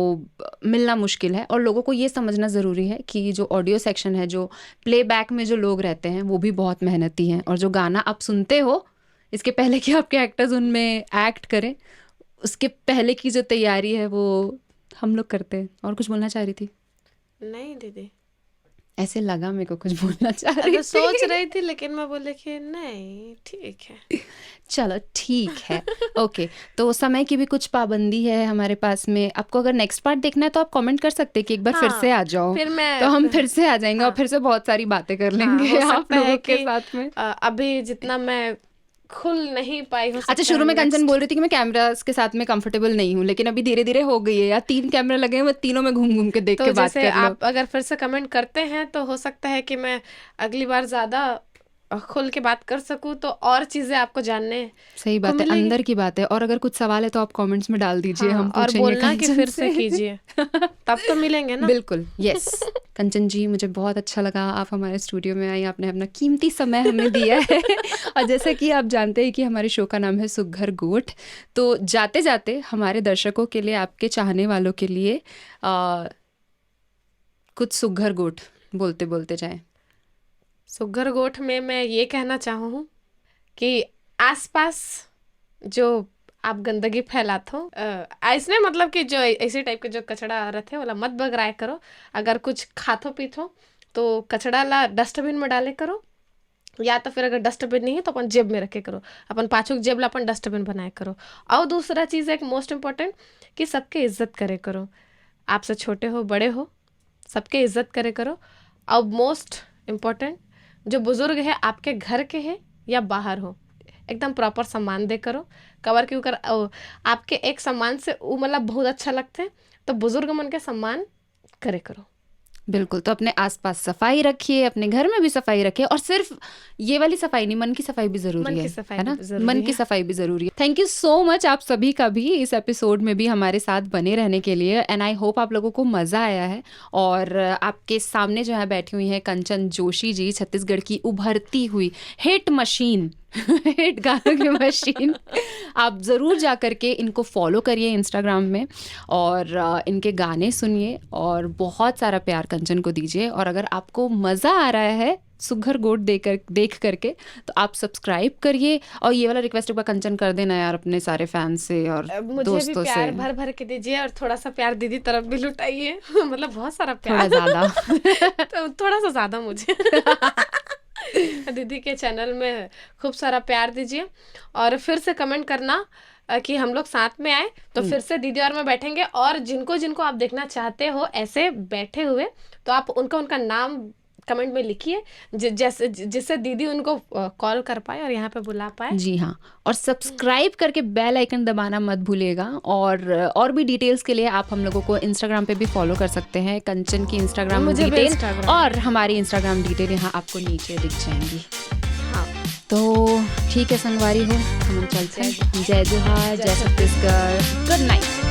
B: मिलना मुश्किल है। और लोगों को ये समझना ज़रूरी है कि जो ऑडियो सेक्शन है, जो प्लेबैक में जो लोग रहते हैं वो भी बहुत मेहनती हैं। और जो गाना आप सुनते हो, इसके पहले कि आपके एक्टर्स उनमें एक्ट करें, उसके पहले की जो तैयारी है वो हम लोग करते हैं। और कुछ बोलना चाह रही थी?
A: नहीं दीदी,
B: ऐसे लगा मेरे को कुछ बोलना चाह रही
A: तो
B: थी।
A: सोच रही थी, लेकिन मैं बोले कि नहीं ठीक है।
B: चलो ठीक है। ओके, तो समय की भी कुछ पाबंदी है हमारे पास में। आपको अगर नेक्स्ट पार्ट देखना है तो आप कमेंट कर सकते हैं कि एक बार फिर
A: हाँ,
B: से आ जाओ,
A: फिर मैं
B: तो हम फिर से आ जाएंगे और
A: हाँ
B: फिर से बहुत सारी बातें कर
A: हाँ,
B: लेंगे
A: हो
B: आप
A: सकता है
B: लोगों के
A: कि
B: साथ में।
A: अभी जितना मैं खुल नहीं पाई, हो
B: अच्छा,
A: सकता
B: शुरू
A: है
B: में कंचन
A: नेक्स्ट।
B: बोल रही थी कि मैं कैमरास के साथ में कंफर्टेबल नहीं हूँ, लेकिन अभी धीरे धीरे हो गई है यार। 3 कैमरा लगे हैं, मैं तीनों में घूम घूम के देख
A: तो
B: के बात
A: जैसे
B: कर लो।
A: आप अगर फिर से कमेंट करते हैं तो हो सकता है कि मैं अगली बार ज्यादा खुल के बात कर सकूं, तो और चीजें आपको जानने
B: सही
A: को
B: बात है,
A: मिलेगी।
B: अंदर की बात है। और अगर कुछ सवाल है तो आप कमेंट्स में डाल दीजिए,
A: हाँ,
B: हम
A: और
B: पूछेंगे
A: बोलना कि
B: कंचन
A: फिर से
B: से।
A: कीजिए, तब तो मिलेंगे ना।
B: बिल्कुल, यस। कंचन जी, मुझे बहुत अच्छा लगा आप हमारे स्टूडियो में आई, आपने अपना कीमती समय हमें दिया है। और जैसा कि आप जानते हैं कि हमारे शो का नाम है सुघर गोठ, तो जाते जाते हमारे दर्शकों के लिए, आपके चाहने वालों के लिए कुछ सुघर गोठ बोलते बोलते जाएं।
A: सुगर गोठ में मैं ये कहना चाहूँ कि आसपास जो आप गंदगी फैलाते हो, ऐसने मतलब कि जो ऐसे टाइप के जो कचड़ा रहते वाला मत बगराए करो। अगर कुछ खाथो पीथो तो कचड़ा ला डस्टबिन में डाले करो, या तो फिर अगर डस्टबिन नहीं है तो अपन जेब में रखे करो, अपन पाछू के जेब ला अपन डस्टबिन बनाए करो। और दूसरा चीज़ एक मोस्ट इम्पोर्टेंट कि सबके इज्जत करे करो, आपसे छोटे हो बड़े हो सबके इज्जत करे करो। और मोस्ट इम्पोर्टेंट, जो बुजुर्ग है आपके घर के है या बाहर हो, एकदम प्रॉपर सम्मान दे करो। कवर के ऊपर आपके एक सम्मान से वो मतलब बहुत अच्छा लगते हैं, तो बुजुर्ग मन के सम्मान करे करो।
B: बिल्कुल, तो अपने आसपास सफाई रखिए, अपने घर में भी सफाई रखिए, और सिर्फ ये वाली सफाई नहीं, मन की सफाई भी जरूरी
A: मन की
B: है
A: सफाई
B: है ना?
A: भी जरूरी
B: मन की
A: है।
B: सफाई भी जरूरी है। थैंक यू सो मच आप सभी का भी इस एपिसोड में भी हमारे साथ बने रहने के लिए, एंड आई होप आप लोगों को मजा आया है। और आपके सामने जो है बैठी हुई है कंचन जोशी जी, छत्तीसगढ़ की उभरती हुई हिट मशीन, हिट गानों की मशीन। आप ज़रूर जा करके इनको फॉलो करिए इंस्टाग्राम में, और इनके गाने सुनिए और बहुत सारा प्यार कंचन को दीजिए। और अगर आपको मज़ा आ रहा है सुघर गोठ देख करके, तो आप सब्सक्राइब करिए। और ये वाला रिक्वेस्ट एक बार कंचन कर देना यार अपने सारे फैंस से और
A: मुझे
B: दोस्तों
A: भी प्यार
B: से।
A: भर भर के दीजिए, और थोड़ा सा प्यार दीदी तरफ भी लुटाइए। मतलब बहुत सारा
B: थोड़ा
A: प्यार,
B: ज़्यादा।
A: तो थोड़ा सा ज्यादा मुझे। दीदी के चैनल में खूब सारा प्यार दीजिए, और फिर से कमेंट करना कि हम लोग साथ में आए, तो फिर से दीदी और मैं बैठेंगे। और जिनको जिनको आप देखना चाहते हो ऐसे बैठे हुए, तो आप उनका नाम कमेंट में लिखिए, जैसे जिससे दीदी उनको कॉल कर पाए और यहाँ पे बुला पाए।
B: जी हाँ, और सब्सक्राइब करके बेल आइकन दबाना मत भूलिएगा। और भी डिटेल्स के लिए आप हम लोगों को इंस्टाग्राम पे भी फॉलो कर सकते हैं। कंचन की इंस्टाग्राम
A: मुझे भी
B: डिटेल
A: Instagram
B: और हमारी इंस्टाग्राम डिटेल यहाँ आपको नीचे दिख जाएंगी।
A: हाँ,
B: तो ठीक है संगवारी हो, हम चलते हैं। जय जोहार, जय छत्तीसगढ़, गुड नाइट।